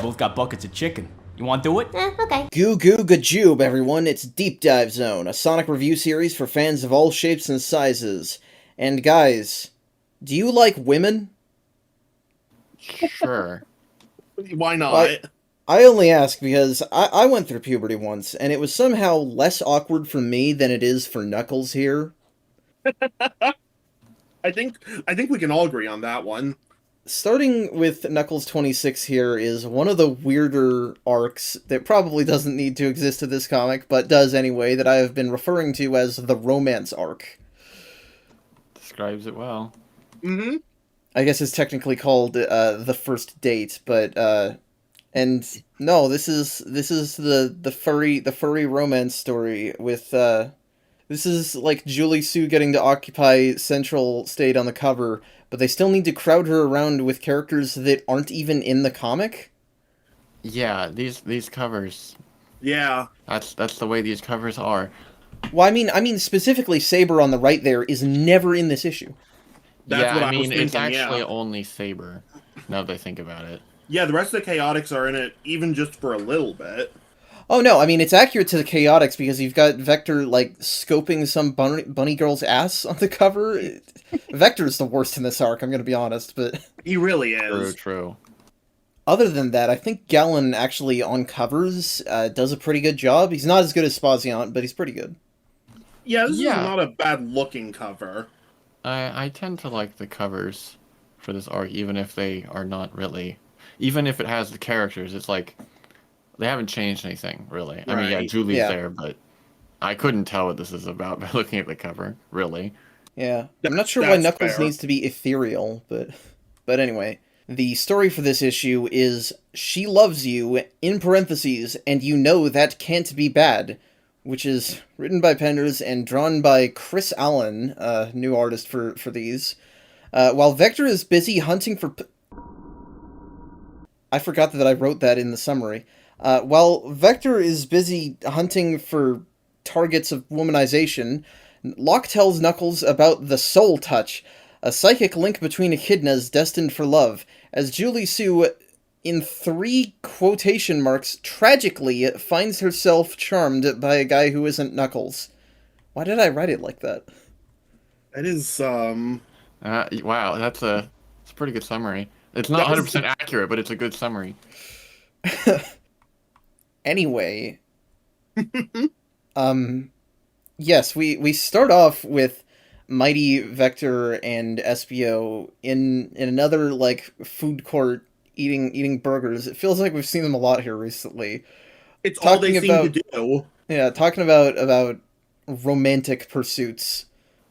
both got buckets of chicken. You want to do it? Okay. Goo goo gajoob, everyone. It's Deep Dive Zone, a Sonic review series for fans of all shapes and sizes. And guys, do you like women? Sure. Why not? Well, I only ask because I went through puberty once, and it was somehow less awkward for me than it is for Knuckles here. I think we can all agree on that one. Starting with Knuckles 26 here is one of the weirder arcs that probably doesn't need to exist in this comic, but does anyway, that I have been referring to as the romance arc. Describes it well. Mm-hmm. I guess it's technically called the first date, but and no, this is the furry romance story with this is like Julie Sue getting to occupy Central State on the cover, but they still need to crowd her around with characters that aren't even in the comic. Yeah, these covers. Yeah. That's the way these covers are. Well, I mean specifically Saber on the right there is never in this issue. That's what I was it's thinking, actually yeah. only Saber, now that I think about it. Yeah, the rest of the Chaotix are in it, even just for a little bit. Oh no, I mean it's accurate to the Chaotix because you've got Vector like scoping some bunny girl's ass on the cover. Vector's the worst in this arc, I'm gonna be honest, but He really is. True. other than that, I think Gallon actually on covers does a pretty good job. He's not as good as Spaziant, but he's pretty good. Yeah, this Yeah. is not a bad-looking cover. I tend to like the covers for this arc, even if they are not really... Even if it has the characters, it's like... They haven't changed anything, really. I mean, yeah, Right. Julie's Yeah. there, but... I couldn't tell what this is about by looking at the cover, really. Yeah, I'm not sure why That's Knuckles fair. needs to be ethereal, but anyway. The story for this issue is She Loves You, in parentheses, and you know that can't be bad, which is written by Penders and drawn by Chris Allen, new artist for these. While Vector is busy hunting for... I forgot that I wrote that in the summary. While Vector is busy hunting for targets of womanization, Locke tells Knuckles about the Soul Touch, a psychic link between echidnas destined for love, as Julie Sue, in 3 quotation marks, tragically finds herself charmed by a guy who isn't Knuckles. Why did I write it like that? That is, Wow, it's a pretty good summary. It's not That was 100% accurate, but it's a good summary. Anyway, yes, we start off with Mighty, Vector, and Espio in another like food court eating burgers. It feels like we've seen them a lot here recently. it's all they talking seem about- to do. Yeah, talking about romantic pursuits.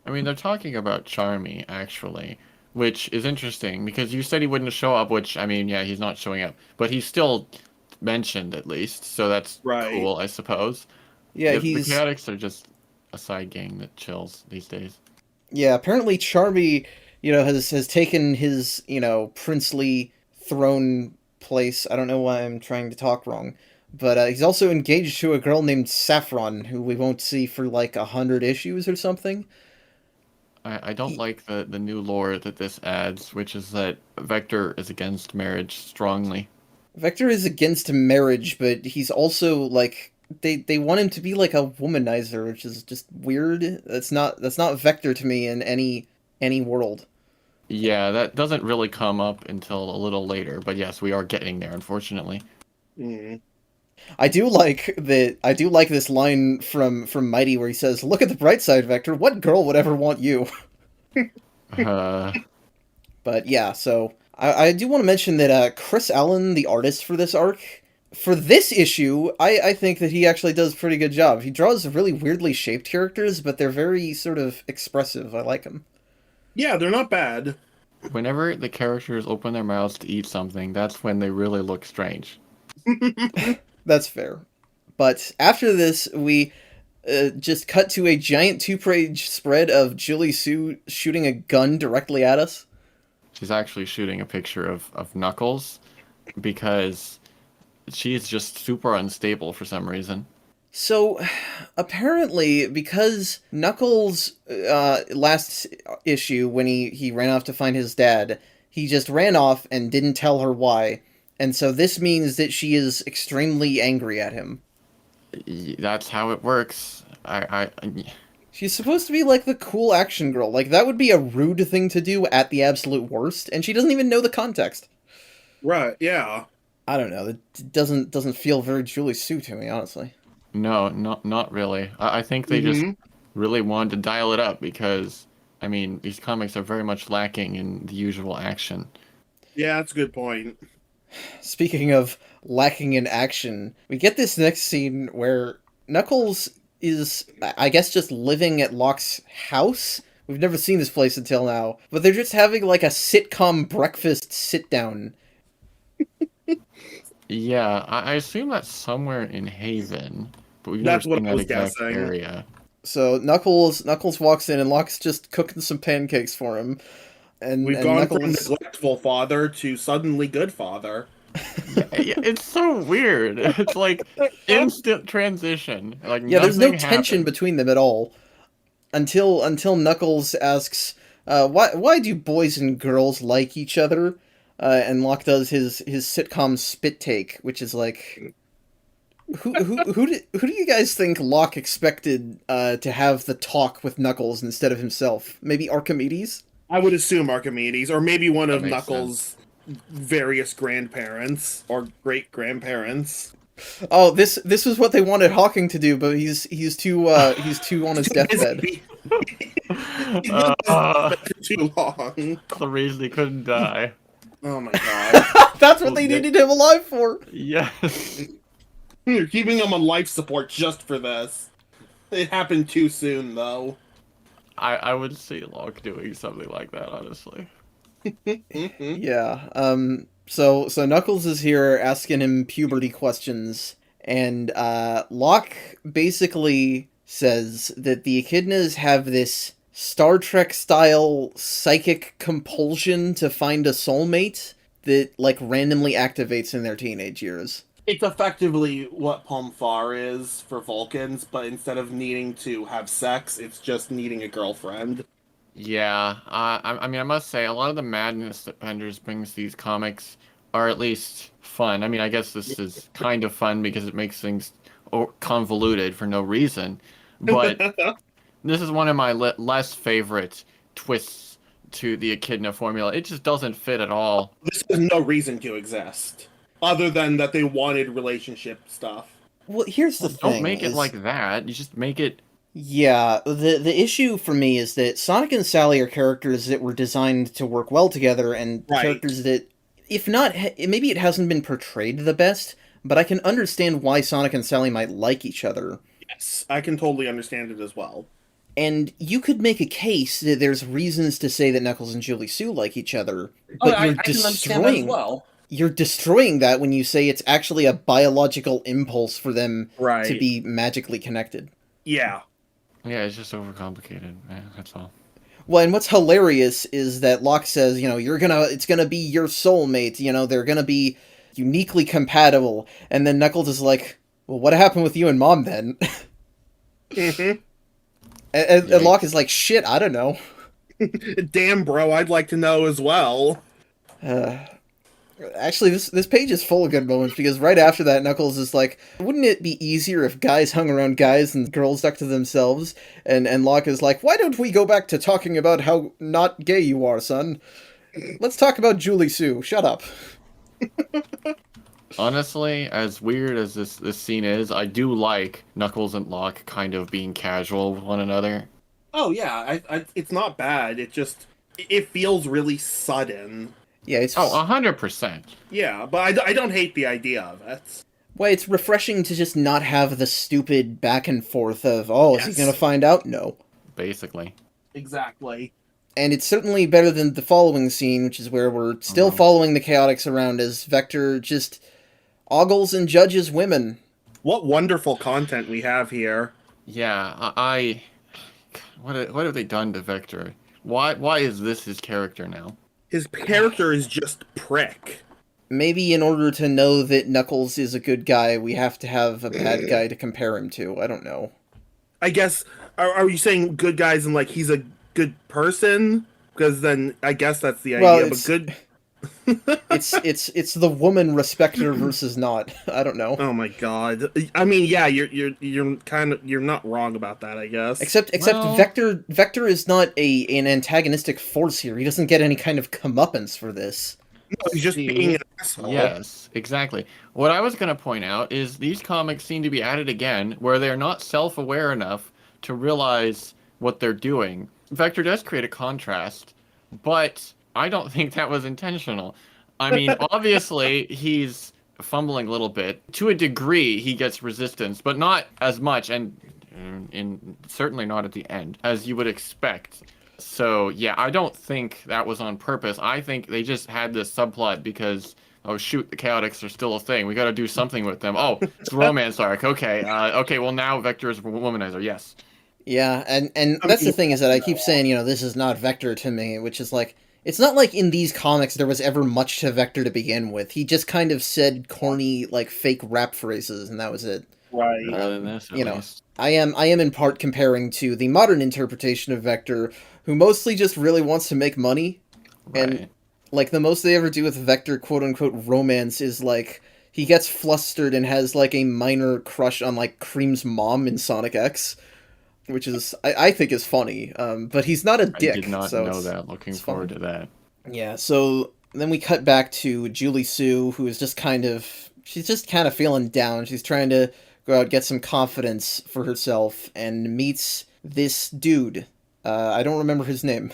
I mean, they're talking about Charmy, actually, which is interesting, because you said he wouldn't show up, which, I mean, yeah, he's not showing up, but he's still mentioned, at least, so that's Right. cool, I suppose. Yeah, the he's Chaotix are just a side gang that chills these days. yeah. Apparently, Charmy, has taken his princely throne place. I don't know why I'm trying to talk wrong, but he's also engaged to a girl named Saffron, who we won't see for like 100 issues or something. I don't like the new lore that this adds, which is that Vector is against marriage strongly. Vector is against marriage, but he's also like they want him to be like a womanizer, which is just weird. That's not Vector to me in any world. Yeah, that doesn't really come up until a little later, but yes, we are getting there, unfortunately. Mm. I do like this line from Mighty where he says, "Look at the bright side, Vector. What girl would ever want you?" But yeah, so I do want to mention that Chris Allen, the artist for this arc, for this issue, I think that he actually does a pretty good job. He draws really weirdly shaped characters, but they're very sort of expressive. I like them. Yeah, they're not bad. Whenever the characters open their mouths to eat something, that's when they really look strange. That's fair. But after this, we just cut to a giant 2-page spread of Julie Sue shooting a gun directly at us. She's actually shooting a picture of Knuckles, because she's just super unstable for some reason. So, apparently, because Knuckles, last issue, when he ran off to find his dad, he just ran off and didn't tell her why. And so this means that she is extremely angry at him. That's how it works. She's supposed to be like the cool action girl. Like, that would be a rude thing to do at the absolute worst, and she doesn't even know the context. Right, yeah. I don't know. It doesn't feel very Julie Sue to me, honestly. No, not really. I think they just Mhm. really wanted to dial it up because, I mean, these comics are very much lacking in the usual action. Yeah, that's a good point. Speaking of lacking in action, we get this next scene where Knuckles is, I guess, just living at Locke's house. We've never seen this place until now, but they're just having like a sitcom breakfast sit down. Yeah, I assume that's somewhere in Haven, but we've never That's what seen I that was exact guessing. area. So Knuckles walks in and Locke's just cooking some pancakes for him. We've And gone from Knuckles, neglectful father to suddenly good father. Yeah, it's so weird. It's like instant transition. Like yeah, there's no nothing tension happened. between them at all until Knuckles asks, why do boys and girls like each other? And Locke does his sitcom spit take, which is like, who do you guys think Locke expected to have the talk with Knuckles instead of himself? Maybe Archimedes? I would assume Archimedes, or maybe one That of makes Knuckles' various grandparents or great grandparents. Oh, this was what they wanted Hawking to do, but he's too on his deathbed. He's Uh, for too long. the reason he couldn't die. Oh my god. That's what they needed him alive for. Yes. You're keeping him on life support just for this. It happened too soon, though. I would see Locke doing something like that, honestly. Yeah. So Knuckles is here asking him puberty questions, and Locke basically says that the echidnas have this Star Trek style psychic compulsion to find a soulmate that like randomly activates in their teenage years. It's effectively what Pomfar is for Vulcans, but instead of needing to have sex, it's just needing a girlfriend. Yeah, I mean, I must say, a lot of the madness that Benders brings these comics are at least fun. I mean, I guess this is kind of fun because it makes things convoluted for no reason, but this is one of my less favorite twists to the Echidna formula. It just doesn't fit at all. This has no reason to exist, other than that they wanted relationship stuff. Well, here's the thing. Don't make it like that. You just make it. Yeah, the issue for me is that Sonic and Sally are characters that were designed to work well together, and Right. characters that, if not, maybe it hasn't been portrayed the best, but I can understand why Sonic and Sally might like each other. Yes, I can totally understand it as well. And you could make a case that there's reasons to say that Knuckles and Julie Sue like each other, Oh, but I you're can understand that as destroying well. you're destroying that when you say it's actually a biological impulse for them Right. to be magically connected. Yeah. Yeah, it's just overcomplicated. That's all. Well, and what's hilarious is that Locke says, it's gonna be your soulmate, they're gonna be uniquely compatible, and then Knuckles is like, well, what happened with you and Mom then? Mhm. And Locke is like, shit, I don't know. Damn, bro, I'd like to know as well. Actually, this page is full of good moments, because right after that, Knuckles is like, wouldn't it be easier if guys hung around guys and girls stuck to themselves? And Locke is like, why don't we go back to talking about how not gay you are, son? Let's talk about Julie Sue. Shut up. Honestly, as weird as this scene is, I do like Knuckles and Locke kind of being casual with one another. Oh yeah, it's not bad. It feels really sudden. Yeah, it's Oh, 100%. Yeah, but I don't hate the idea of it. well, it's refreshing to just not have the stupid back and forth of, oh, is Yes. he gonna find out? No. Basically. Exactly. And it's certainly better than the following scene, which is where we're still following the Chaotix around as Vector just ogles and judges women. What wonderful content we have here. Yeah, what have they done to Vector? Why is this his character now? His character is just prick. Maybe in order to know that Knuckles is a good guy, we have to have a bad guy to compare him to. I don't know. I guess, are you saying good guys and like he's a good person? Because then I guess that's the idea. Well, But It's the woman respecter versus not. I don't know. Oh my god. I mean, yeah, you're not wrong about that, I guess. Except Well- Vector is not an antagonistic force here. He doesn't get any kind of comeuppance for this. No, he's just See, being an asshole. Yes, exactly. What I was going to point out is these comics seem to be at it again, where they're not self-aware enough to realize what they're doing. Vector does create a contrast, but I don't think that was intentional. I mean, obviously, he's fumbling a little bit. To a degree, he gets resistance, but not as much, and certainly not at the end, as you would expect. So, yeah, I don't think that was on purpose. I think they just had this subplot because, oh, shoot, the Chaotix are still a thing. We got to do something with them. Oh, it's a romance arc. Okay. Okay, well, now Vector is a womanizer. Yes. Yeah, and that's the thing is that I keep saying, this is not Vector to me, which is like, it's not like in these comics there was ever much to Vector to begin with. He just kind of said corny, like, fake rap phrases, and that was it. Right. Other than this, at You know, least. I am in part comparing to the modern interpretation of Vector, who mostly just really wants to make money, Right. and, like, the most they ever do with Vector, quote-unquote, romance is, like, he gets flustered and has, like, a minor crush on, like, Cream's mom in Sonic X, which is, I think is funny, but he's not a I dick. did not so know it's- that. Looking it's forward fun. to that. Yeah, so then we cut back to Julie Sue, who is just she's just kind of feeling down. She's trying to go out, get some confidence for herself, and meets this dude. I don't remember his name.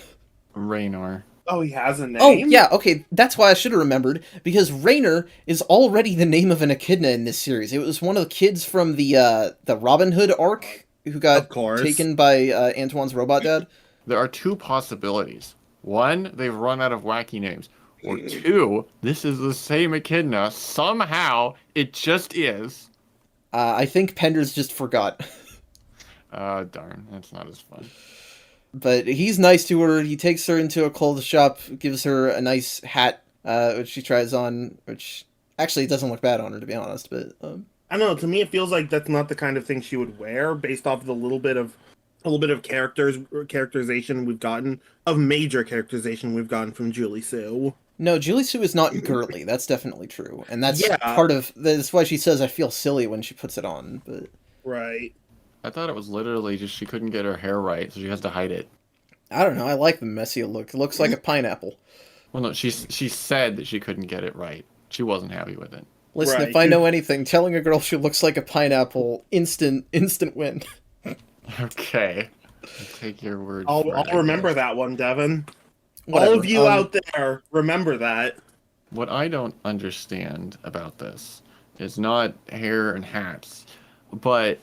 Raynor. Oh, he has a name? Oh, yeah, okay, that's why I should have remembered, because Raynor is already the name of an echidna in this series. It was one of the kids from the Robin Hood arc who got Of course. taken by Antoine's robot dad. There are two possibilities. One, they've run out of wacky names. Or two, this is the same echidna. Somehow, it just is. I think Penders just forgot. Darn, that's not as fun. But he's nice to her. He takes her into a clothes shop, gives her a nice hat, which she tries on, which actually doesn't look bad on her, to be honest. But I don't know. To me, it feels like that's not the kind of thing she would wear, based off the little bit of characterization we've gotten of major characterization we've gotten from Julie Sue. no, Julie Sue is not girly. That's definitely true, and that's Yeah. part of. That's why she says I feel silly when she puts it on. But Right. I thought it was literally just she couldn't get her hair right, so she has to hide it. I don't know. I like the messy look. It looks like a pineapple. Well, no, she said that she couldn't get it right. She wasn't happy with it. Listen, Right. if I know anything, telling a girl she looks like a pineapple, instant win. Okay. I'll take your word I'll for it, I remember guess. that one, Devin. Whatever. All of you out there, remember that. What I don't understand about this is not hair and hats, but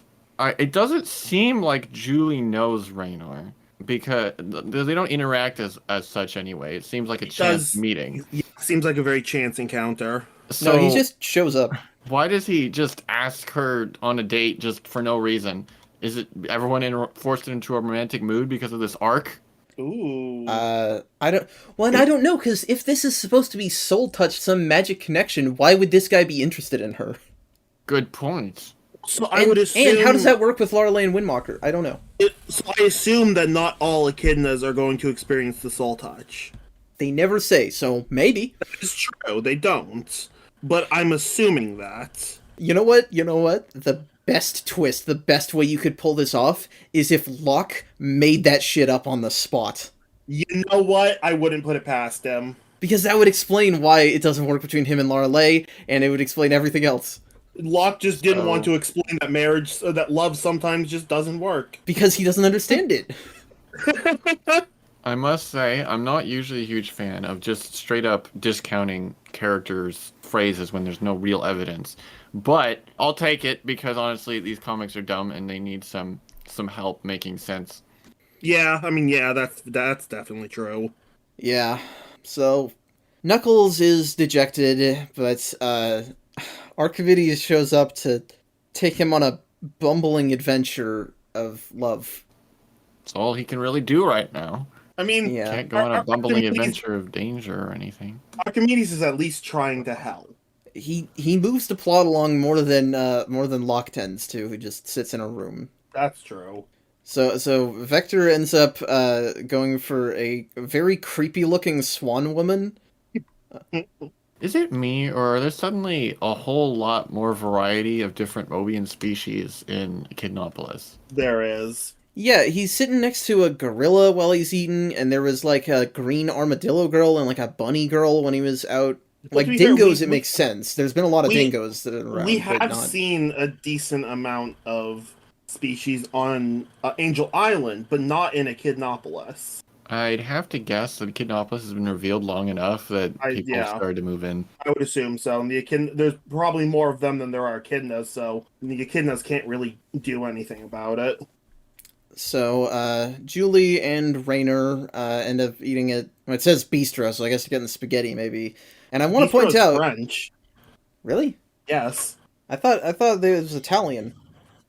it doesn't seem like Julie knows Raynor because they don't interact as such anyway. It seems like a chance does- meeting. Yeah, seems like a very chance encounter. So No, he just shows up. why does he just ask her on a date just for no reason? Is it everyone forced into a romantic mood because of this arc? Ooh. I don't. Well, and I don't know because if this is supposed to be soul touch, some magic connection, why would this guy be interested in her? Good point. So I would assume. And how does that work with Lorelei and Windwalker? I don't know. So I assume that not all echidnas are going to experience the soul touch. They never say, so maybe. It's true, they don't. But I'm assuming that. You know what? The best twist, the best way you could pull this off is if Locke made that shit up on the spot. You know what? I wouldn't put it past him. Because that would explain why it doesn't work between him and Lorelei, and it would explain everything else. Locke just didn't So- want to explain that marriage, that love sometimes just doesn't work. Because he doesn't understand it. I must say, I'm not usually a huge fan of just straight up discounting characters' phrases when there's no real evidence. But I'll take it because honestly, these comics are dumb and they need some help making sense. Yeah, I mean, yeah, that's definitely true. Yeah. So, Knuckles is dejected, but Archimedes shows up to take him on a bumbling adventure of love. It's all he can really do right now. I mean, Yeah. Can't go on a bumbling Archimedes- adventure of danger or anything. Archimedes is at least trying to help. He moves the plot along more than Locke tends to, who just sits in a room. That's true. So Vector ends up going for a very creepy looking swan woman. Is it me, or are there suddenly a whole lot more variety of different Mobian species in Echidnopolis? There is. Yeah, he's sitting next to a gorilla while he's eating, and there was like a green armadillo girl and like a bunny girl when he was out. But Like to be fair, dingoes, it makes sense. There's been a lot of we- dingoes that are around, we but have not. seen a decent amount of species on Angel Island, but not in Echidnopolis. I'd have to guess that Echidnopolis has been revealed long enough that people have Yeah. started to move in. I would assume so. And there's probably more of them than there are echidnas, so the echidnas can't really do anything about it. So, Julie and Rainer end up eating it. Well, it says bistro, so I guess they're getting spaghetti, maybe. And I want to point Bistro's out... French. Really? Yes. I thought it was Italian.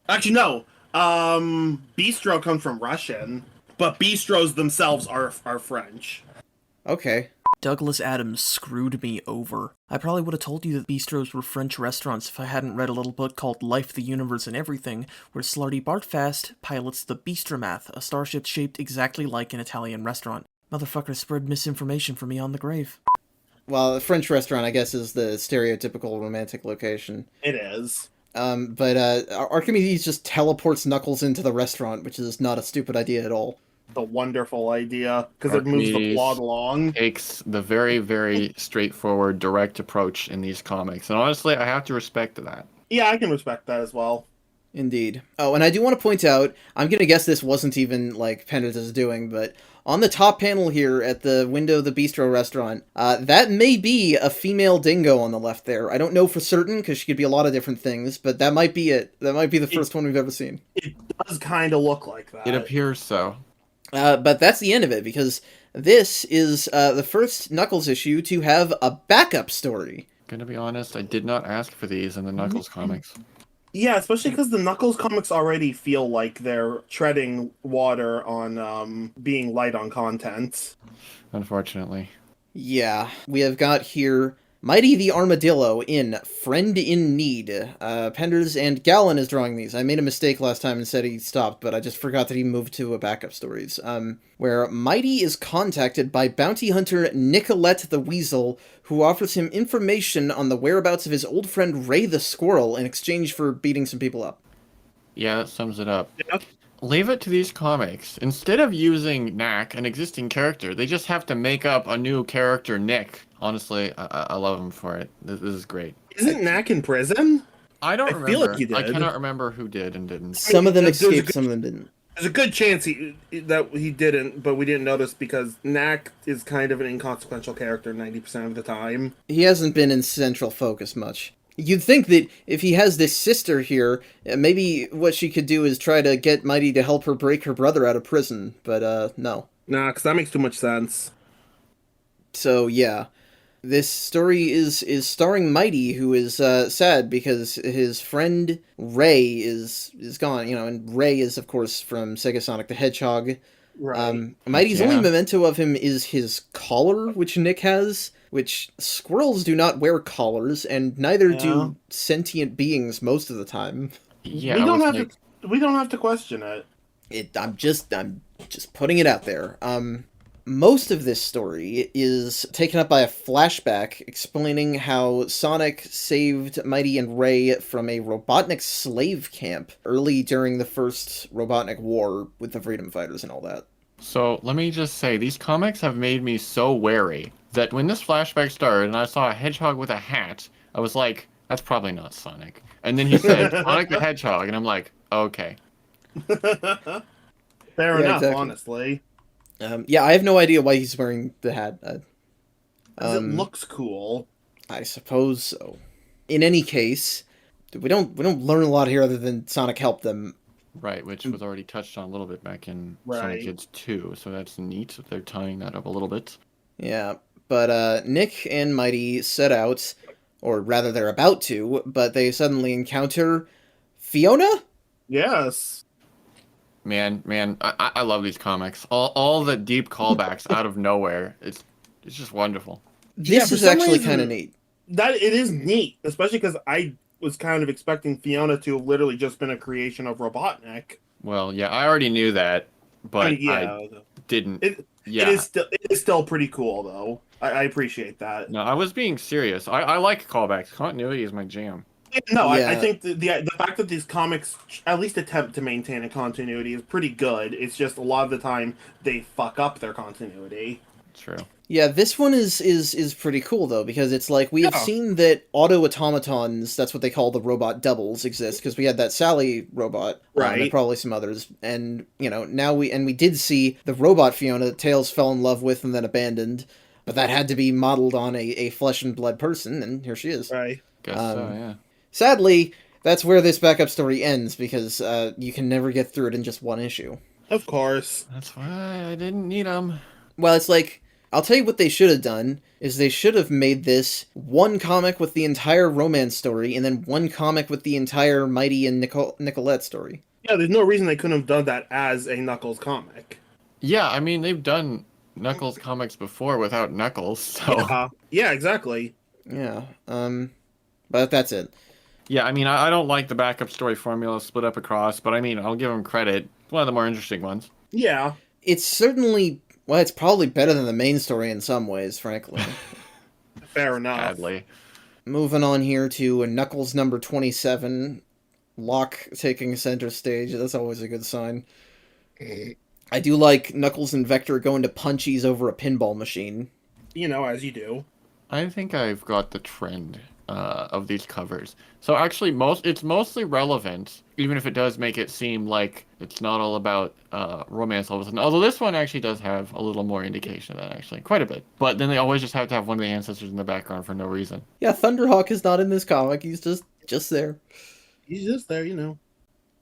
Actually, no. Bistro comes from Russian, but bistros themselves are French. Okay. Douglas Adams screwed me over. I probably would have told you that bistros were French restaurants if I hadn't read a little book called Life, the Universe, and Everything, where Slarty Bartfast pilots the Bistromath, a starship shaped exactly like an Italian restaurant. Motherfucker spread misinformation for me on the grave. Well, a French restaurant, I guess, is the stereotypical romantic location. It is. But Archimedes just teleports Knuckles into the restaurant, which is not a stupid idea at all. The wonderful idea, because it moves the Archimedes plot along. Takes the very, very straightforward, direct approach in these comics. And honestly, I have to respect that. Yeah, I can respect that as well. Indeed. Oh, and I do want to point out, I'm going to guess this wasn't even, like, Pender's doing, but on the top panel here at the window of the bistro restaurant, that may be a female dingo on the left there. I don't know for certain, because she could be a lot of different things, but that might be it. That might be the first one we've ever seen. It does kind of look like that. It appears so. But that's the end of it, because this is the first Knuckles issue to have a backup story. Gonna be honest, I did not ask for these in the Knuckles comics. Yeah, especially because the Knuckles comics already feel like they're treading water on being light on content. Unfortunately. Yeah, we have got here Mighty the Armadillo in Friend in Need. Penders and Gallon is drawing these. I made a mistake last time and said he stopped, but I just forgot that he moved to a backup stories. Where Mighty is contacted by bounty hunter Nicolette the Weasel, who offers him information on the whereabouts of his old friend Ray the Squirrel in exchange for beating some people up. Yeah, that sums it up. Yep. Leave it to these comics. Instead of using Knack, an existing character, they just have to make up a new character, Nick. Honestly, I love him for it. This is great. Isn't Knack in prison? I don't I remember. feel like he I did. cannot remember who did and didn't. Some of them There's a escaped, good- some of them didn't. There's a good chance that he didn't, but we didn't notice because Knack is kind of an inconsequential character 90% of the time. He hasn't been in central focus much. You'd think that if he has this sister here, maybe what she could do is try to get Mighty to help her break her brother out of prison, but no. Nah, because that makes too much sense. So yeah, this story is starring Mighty, who is sad because his friend Ray is gone. And Ray is of course from Sega Sonic the Hedgehog. Right. Mighty's only Yeah. memento of him is his collar, which Nick has. Which squirrels do not wear collars, and neither Yeah. do sentient beings most of the time. Yeah, we I don't was have like, to. We don't have to question it. I'm just putting it out there. Most of this story is taken up by a flashback explaining how Sonic saved Mighty and Ray from a Robotnik slave camp early during the first Robotnik War with the Freedom Fighters and all that. So let me just say, these comics have made me so wary that when this flashback started and I saw a hedgehog with a hat, I was like, that's probably not Sonic. And then he said, Sonic the Hedgehog, and I'm like, okay. Fair enough, exactly. honestly. Yeah, I have no idea why he's wearing the hat. 'Cause it looks cool. I suppose so. In any case, we don't learn a lot here other than Sonic helped them. Right, which was already touched on a little bit back in Right. Sonic Kids 2, so that's neat that they're tying that up a little bit. Yeah, but Nick and Mighty set out, or rather they're about to, but they suddenly encounter Fiona? Yes. Man, I love these comics. All the deep callbacks out of nowhere. It's just wonderful. Yeah, This for is some actually reason- kind of neat. That it is neat, especially because I was kind of expecting Fiona to have literally just been a creation of Robotnik. Well, yeah, I already knew that, but I mean, I didn't. It Yeah, is still pretty cool though. I appreciate that. No, I was being serious. I like callbacks. Continuity is my jam. No, I Yeah. think the fact that these comics at least attempt to maintain a continuity is pretty good. It's just a lot of the time they fuck up their continuity. True. Yeah, this one is pretty cool though, because it's like we have Yeah. seen that auto-automatons, that's what they call the robot doubles, exist, because we had that Sally robot, and Right. probably some others, and now we did see the robot Fiona that Tails fell in love with and then abandoned, but that had to be modeled on a flesh and blood person, and here she is. Right. Guess Um, so, yeah. Sadly, that's where this backup story ends, because you can never get through it in just one issue. Of course. That's why I didn't need them. Well, it's like, I'll tell you what they should have done, is they should have made this one comic with the entire romance story, and then one comic with the entire Mighty and Nicolette story. Yeah, there's no reason they couldn't have done that as a Knuckles comic. Yeah, I mean, they've done Knuckles comics before without Knuckles, so... Yeah, exactly. Yeah, but that's it. Yeah, I mean, I don't like the backup story formula split up across, but I mean, I'll give them credit. It's one of the more interesting ones. Yeah. It's certainly, well, it's probably better than the main story in some ways, frankly. Fair enough. Sadly. Moving on here to Knuckles number 27, Locke taking center stage. That's always a good sign. I do like Knuckles and Vector going to punchies over a pinball machine. As you do. I think I've got the trend of these covers. So actually, it's mostly relevant, even if it does make it seem like it's not all about romance all of a sudden. Although this one actually does have a little more indication of that, actually. Quite a bit. But then they always just have to have one of the ancestors in the background for no reason. Yeah, Thunderhawk is not in this comic. He's just there. He's just there,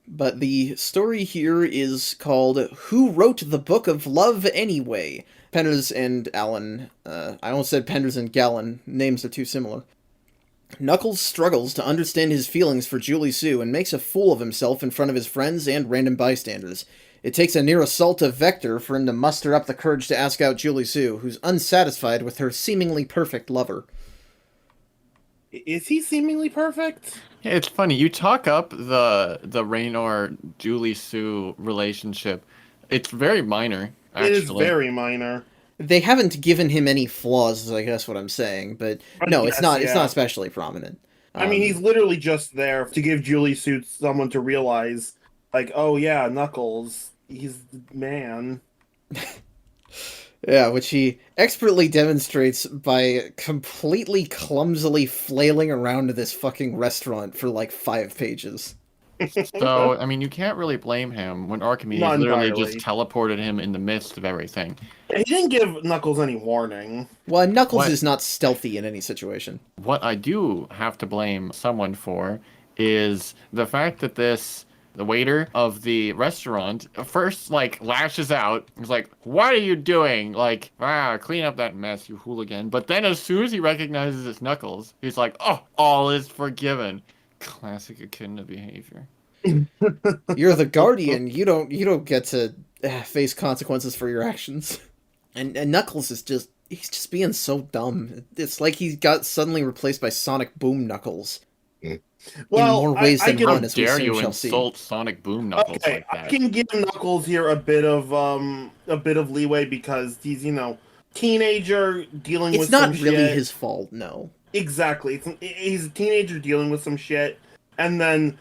But the story here is called Who Wrote the Book of Love Anyway? Penders and Allen. I almost said Penders and Gallon. Names are too similar. Knuckles struggles to understand his feelings for Julie Sue and makes a fool of himself in front of his friends and random bystanders. It takes a near assault of Vector for him to muster up the courage to ask out Julie Sue, who's unsatisfied with her seemingly perfect lover. Is he seemingly perfect? Yeah, it's funny. You talk up the Raynor Julie Sue relationship. It's very minor, actually. It is very minor. They haven't given him any flaws, is I guess what I'm saying, but no, it's not especially prominent. I mean, he's literally just there to give Julie Suits someone to realize, like, oh yeah, Knuckles, he's the man. Yeah, which he expertly demonstrates by completely clumsily flailing around this fucking restaurant for like 5 pages. So, I mean, you can't really blame him when Archimedes Not literally entirely. just teleported him in the midst of everything. He didn't give Knuckles any warning. Well, Knuckles What? is not stealthy in any situation. What I do have to blame someone for is the fact that the waiter of the restaurant first, like, lashes out. He's like, what are you doing? Like, clean up that mess, you hooligan. But then as soon as he recognizes it's Knuckles, he's like, oh, all is forgiven. Classic echidna behavior. You're the guardian. You don't get to face consequences for your actions. And Knuckles is he's just being so dumb. It's like he got suddenly replaced by Sonic Boom Knuckles. Well, in more ways I than give one, him, as we Dare soon you shall see. insult Sonic Boom Knuckles okay, like I that? can give Knuckles here a bit of leeway because he's teenager dealing It's with not some really shit. his fault, no. Exactly. He's a teenager dealing with some shit, and then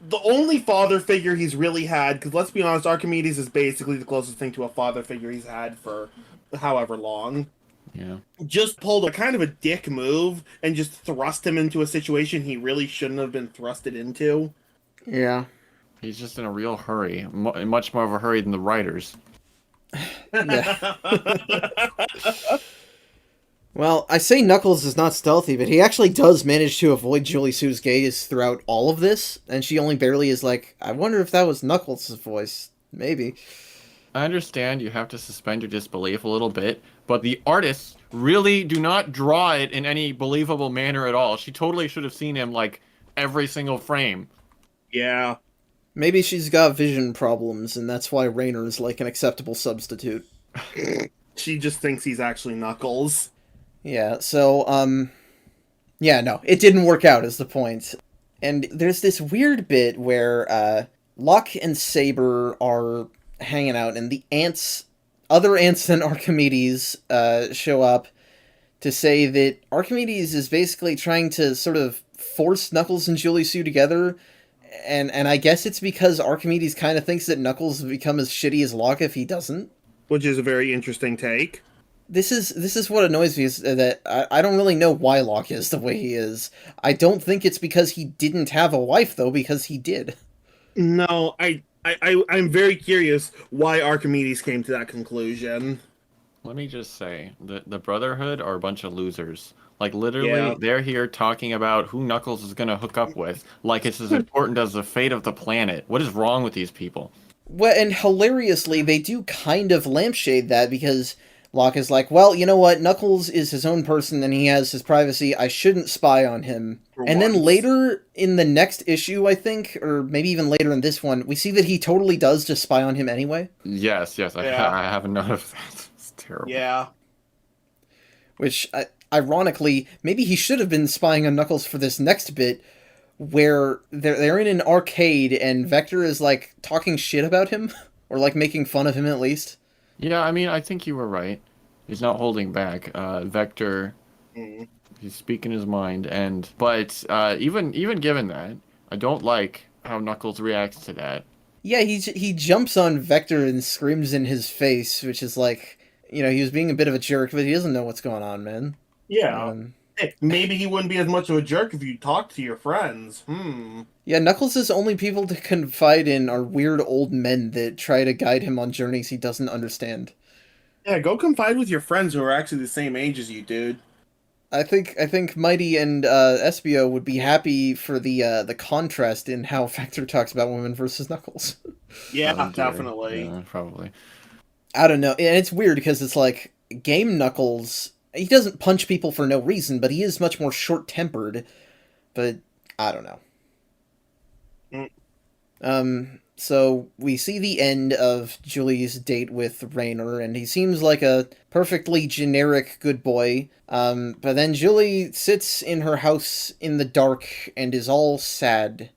the only father figure he's really had, because let's be honest, Archimedes is basically the closest thing to a father figure he's had for however long. Yeah. Just pulled a kind of a dick move and just thrust him into a situation he really shouldn't have been thrusted into. Yeah. He's just in a real hurry. Much more of a hurry than the writers. Yeah. Well, I say Knuckles is not stealthy, but he actually does manage to avoid Julie Sue's gaze throughout all of this, and she only barely is like, I wonder if that was Knuckles' voice. Maybe. I understand you have to suspend your disbelief a little bit, but the artists really do not draw it in any believable manner at all. She totally should have seen him, like, every single frame. Yeah. Maybe she's got vision problems, and that's why Raynor's like an acceptable substitute. She just thinks he's actually Knuckles. Yeah, so, yeah, no, it didn't work out is the point. And there's this weird bit where, Locke and Saber are hanging out, and the other ants than Archimedes, show up, to say that Archimedes is basically trying to sort of force Knuckles and Julie Sue together, and I guess it's because Archimedes kind of thinks that Knuckles will become as shitty as Locke if he doesn't. Which is a very interesting take. This is what annoys me, is that I don't really know why Locke is the way he is. I don't think it's because he didn't have a wife, though, because he did. No, I'm very curious why Archimedes came to that conclusion. Let me just say, the Brotherhood are a bunch of losers. Like, literally, Yeah. they're here talking about who Knuckles is going to hook up with, like it's as important as the fate of the planet. What is wrong with these people? Well, and hilariously, they do kind of lampshade that, because Locke is like, well, you know what, Knuckles is his own person and he has his privacy, I shouldn't spy on him. For And then once. later in the next issue, I think, or maybe even later in this one, we see that he totally does just spy on him anyway. Yes, Yeah. I haven't noticed that. It's terrible. Yeah. Which, ironically, maybe he should have been spying on Knuckles for this next bit, where they're in an arcade and Vector is, like, talking shit about him, or, like, making fun of him at least. Yeah, I mean, I think you were right. He's not holding back. Vector, Mm. he's speaking his mind, but even given that, I don't like how Knuckles reacts to that. Yeah, he jumps on Vector and screams in his face, which is like, you know, he was being a bit of a jerk, but he doesn't know what's going on, man. Yeah. Hey, maybe he wouldn't be as much of a jerk if you talked to your friends. Yeah, Knuckles' only people to confide in are weird old men that try to guide him on journeys he doesn't understand. Yeah, go confide with your friends who are actually the same age as you, dude. I think Mighty and Espio would be happy for the contrast in how Vector talks about women versus Knuckles. Yeah, Oh, dear. definitely. Yeah, probably. I don't know, and it's weird because it's like Game Knuckles. He doesn't punch people for no reason, but he is much more short-tempered. But I don't know. So we see the end of Julie's date with Raynor, and he seems like a perfectly generic good boy. But then Julie sits in her house in the dark and is all sad.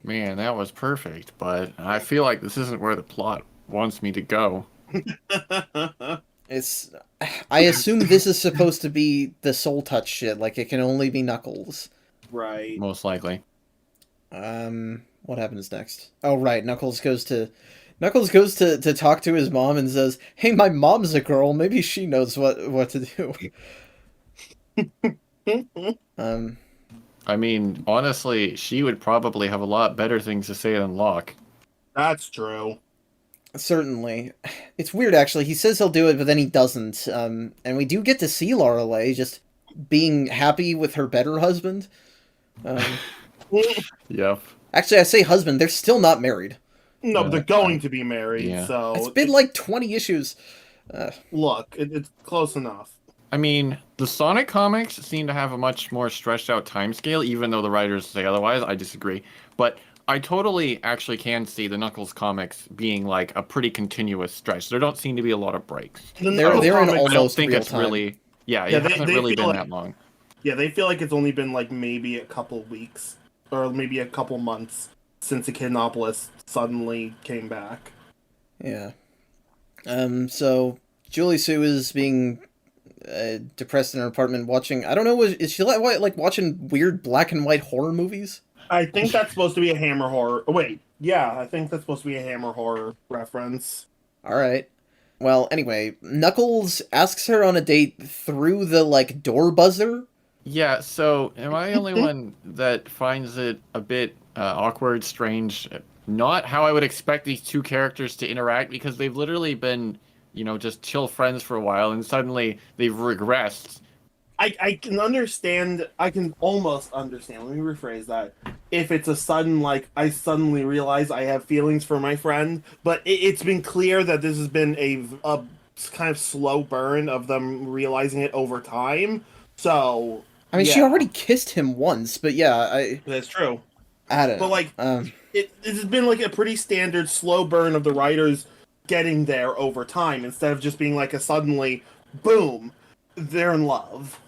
Man, that was perfect, but I feel like this isn't where the plot wants me to go. I assume this is supposed to be the soul touch shit, like it can only be Knuckles. Right. Most likely. What happens next? Oh, right, Knuckles goes to talk to his mom and says, "Hey, my mom's a girl. Maybe she knows what to do." I mean, honestly, she would probably have a lot better things to say than Locke. That's true. Certainly. It's weird, actually. He says he'll do it, but then he doesn't. And we do get to see Lorelei just being happy with her better husband. Yep. Actually, I say husband. They're still not married. No, Yeah, they're going to be married, yeah. so... It's been like 20 issues. Look, it's close enough. I mean, the Sonic comics seem to have a much more stretched out timescale, even though the writers say otherwise. I disagree. But I totally actually can see the Knuckles comics being like a pretty continuous stretch. There don't seem to be a lot of breaks. The They're Knuckles in comics- I don't almost think real it's time. really... Yeah, Yeah, it they hasn't really feel been like- that long. Yeah, they feel like it's only been like maybe a couple weeks, or maybe a couple months since Echidnopolis suddenly came back. Yeah. So Julie Sue is being depressed in her apartment watching. I don't know. Is she like watching weird black and white horror movies? I think that's supposed to be a Hammer horror. Oh, wait, yeah, I think that's supposed to be a Hammer horror reference. All right. Well, anyway, Knuckles asks her on a date through the like door buzzer. Yeah, so am I the only one that finds it a bit awkward, strange? Not how I would expect these two characters to interact, because they've literally been, just chill friends for a while, and suddenly they've regressed. I can understand. I can almost understand. Let me rephrase that. If it's a sudden, like, I suddenly realize I have feelings for my friend, but it's been clear that this has been a kind of slow burn of them realizing it over time. So, I mean, she yeah. already kissed him once, but yeah, That's true. I don't know. But, like, um, it has been like a pretty standard slow burn of the writers getting there over time, instead of just being like a suddenly, boom, they're in love.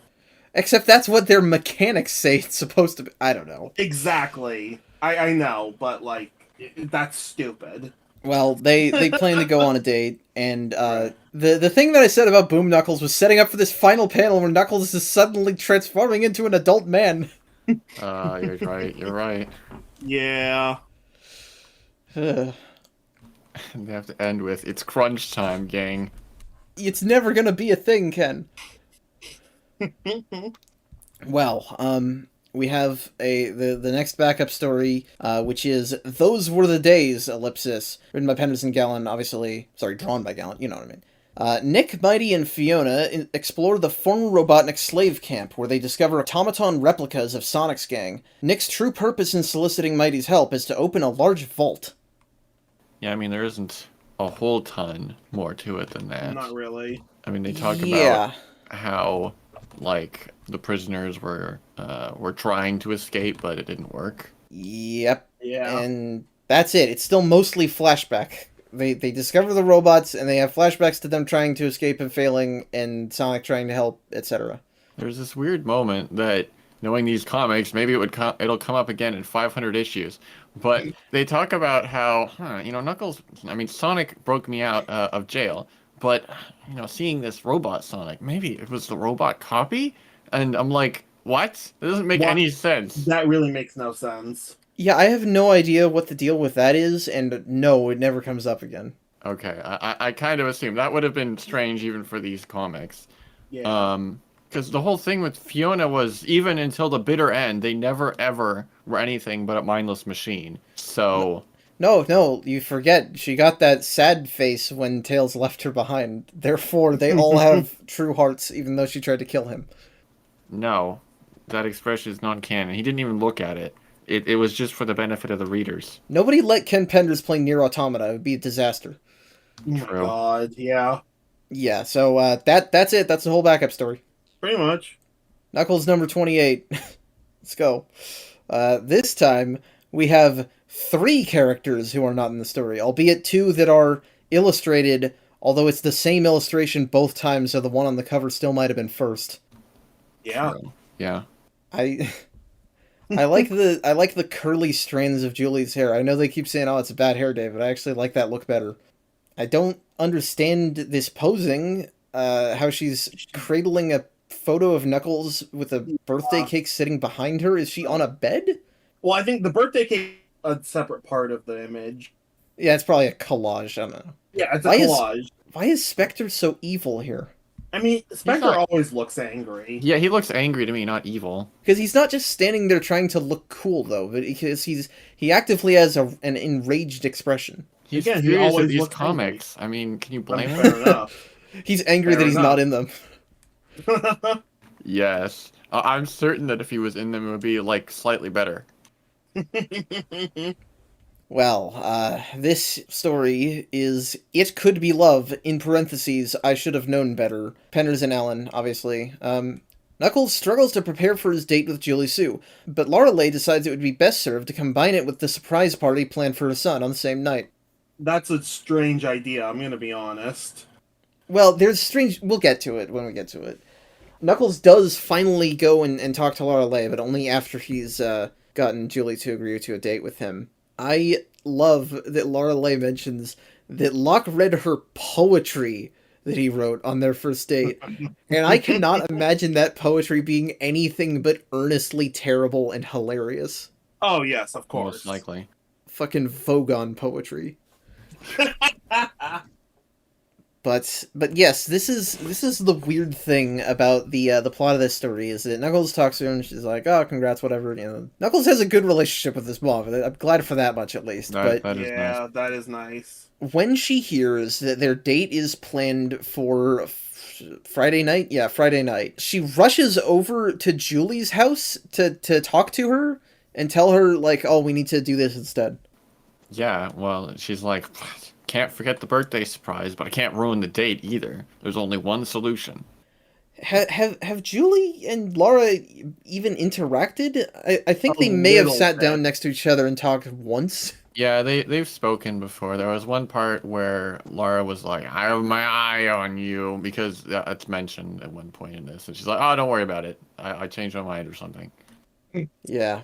except that's what their mechanics say it's supposed to be. I don't know. Exactly. I know, but like, that's stupid. Well, they plan to go on a date, and the thing that I said about Boom Knuckles was setting up for this final panel where Knuckles is suddenly transforming into an adult man. You're right. You're right. Yeah. They have to end with "It's crunch time, gang." It's never gonna be a thing, Ken. Well, we have the next backup story, which is "Those Were the Days," ellipsis, written by Penderson Gallen, obviously, sorry, drawn by Gallen, you know what I mean. Nick, Mighty, and Fiona explore the former Robotnik slave camp, where they discover automaton replicas of Sonic's gang. Nick's true purpose in soliciting Mighty's help is to open a large vault. Yeah, I mean there isn't a whole ton more to it than that. Not really. I mean they talk Yeah. about how like the prisoners were trying to escape, but it didn't work. Yep. Yeah. And that's it. It's still mostly flashback. They discover the robots, and they have flashbacks to them trying to escape and failing, and Sonic trying to help, etc. There's this weird moment that, knowing these comics, maybe it'll come up again in 500 issues. But they talk about how, Knuckles. I mean, Sonic broke me out of jail, but seeing this robot Sonic, maybe it was the robot copy, and I'm like, what? That doesn't make any sense. That really makes no sense. Yeah, I have no idea what the deal with that is, and no, it never comes up again. Okay, I kind of assumed that would have been strange even for these comics. Yeah. Because the whole thing with Fiona was, even until the bitter end, they never ever were anything but a mindless machine. So No, you forget. She got that sad face when Tails left her behind. Therefore, they all have true hearts, even though she tried to kill him. no, that expression is non-canon. He didn't even look at it. It was just for the benefit of the readers. Nobody let Ken Penders play Nier Automata. It would be a disaster. Oh my True. God. Yeah. Yeah, so that's it. That's the whole backup story. Pretty much. Knuckles number 28. Let's go. This time, we have 3 characters who are not in the story, albeit 2 that are illustrated, although it's the same illustration both times, so the one on the cover still might have been first. Yeah. True. Yeah. I like the curly strands of Julie's hair. I know they keep saying, "Oh, it's a bad hair day," but I actually like that look better. I don't understand this posing. How she's cradling a photo of Knuckles with a birthday cake sitting behind her. Is she on a bed? Well, I think the birthday cake is a separate part of the image. Yeah, it's probably a collage. I don't know. Yeah, it's a Why collage. Why is Spectre so evil here? I mean, Spectre not- always looks angry. Yeah, he looks angry to me, not evil. Because he's not just standing there trying to look cool, though, but because he actively has an enraged expression. He's Again, he furious at always these looks comics. I mean, can you blame him? Fair enough. He's angry Fair that he's enough. not in them. Yes. I'm certain that if he was in them, it would be, like, slightly better. Well, this story is It Could Be Love, in parentheses, I Should Have Known Better. Penders and Allen, obviously. Knuckles struggles to prepare for his date with Julie Sue, but Laura Leigh decides it would be best served to combine it with the surprise party planned for her son on the same night. That's a strange idea, I'm gonna be honest. Well, there's strange... We'll get to it when we get to it. Knuckles does finally go and talk to Laura Leigh, but only after he's gotten Julie to agree to a date with him. I love that Laura Leigh mentions that Locke read her poetry that he wrote on their first date, and I cannot imagine that poetry being anything but earnestly terrible and hilarious. Oh yes, of course. Most likely. Fucking Vogon poetry. But yes, this is the weird thing about the plot of this story is that Knuckles talks to her and she's like, "Oh, congrats, whatever." Knuckles has a good relationship with his mom. I'm glad for that much at least. That but is Yeah, nice. that is nice. when she hears that their date is planned for Friday night, Friday night, she rushes over to Julie's house to talk to her and tell her like, "Oh, we need to do this instead." Yeah, well, she's like, can't forget the birthday surprise, but I can't ruin the date either. There's only one solution. Have Julie and Laura even interacted? I think A they may have little sat bit. down next to each other and talked once. Yeah, they've spoken before. There was one part where Laura was like, I have my eye on you, because it's mentioned at one point in this. And she's like, oh, don't worry about it. I changed my mind or something. Yeah.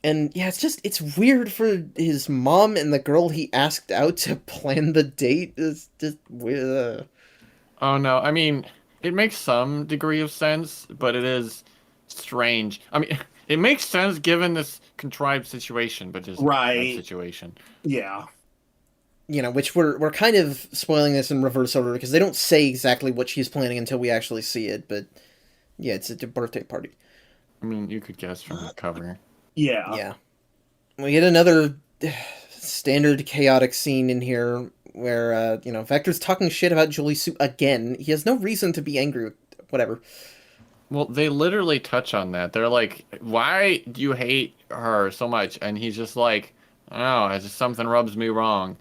And yeah, it's weird for his mom and the girl he asked out to plan the date. It's just weird. Oh no, I mean, it makes some degree of sense, but it is strange. I mean, it makes sense given this contrived situation, but just that Right. situation. Yeah. You know, which we're kind of spoiling this in reverse order because they don't say exactly what she's planning until we actually see it. But yeah, it's a birthday party. I mean, you could guess from the cover. Yeah. Yeah, we get another standard chaotic scene in here where Vector's talking shit about Julie Sue again. He has no reason to be angry with whatever. Well, they literally touch on that. They're like, "Why do you hate her so much?" And he's just like, "Oh, it's just something rubs me wrong."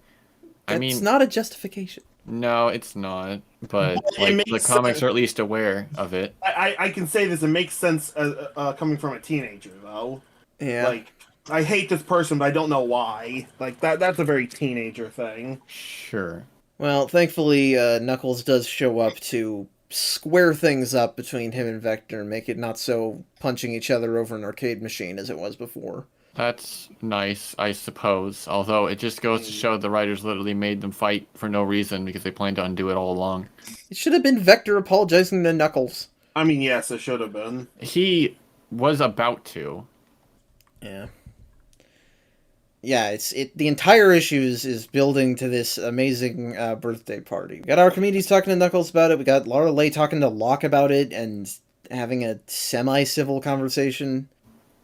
I That's mean, not a justification. no, it's not. But But it like the makes comics sense. are at least aware of it. I can say this. It makes sense coming from a teenager, though. Yeah. Like, I hate this person, but I don't know why. Like, that's a very teenager thing. Sure. Well, thankfully, Knuckles does show up to square things up between him and Vector and make it not so punching each other over an arcade machine as it was before. That's nice, I suppose. Although it just goes to show the writers literally made them fight for no reason because they planned to undo it all along. It should have been Vector apologizing to Knuckles. I mean, yes, it should have been. He was about to. Yeah. Yeah, the entire issue is building to this amazing birthday party. We got Archimedes talking to Knuckles about it. We got Laura Leigh talking to Locke about it and having a semi-civil conversation.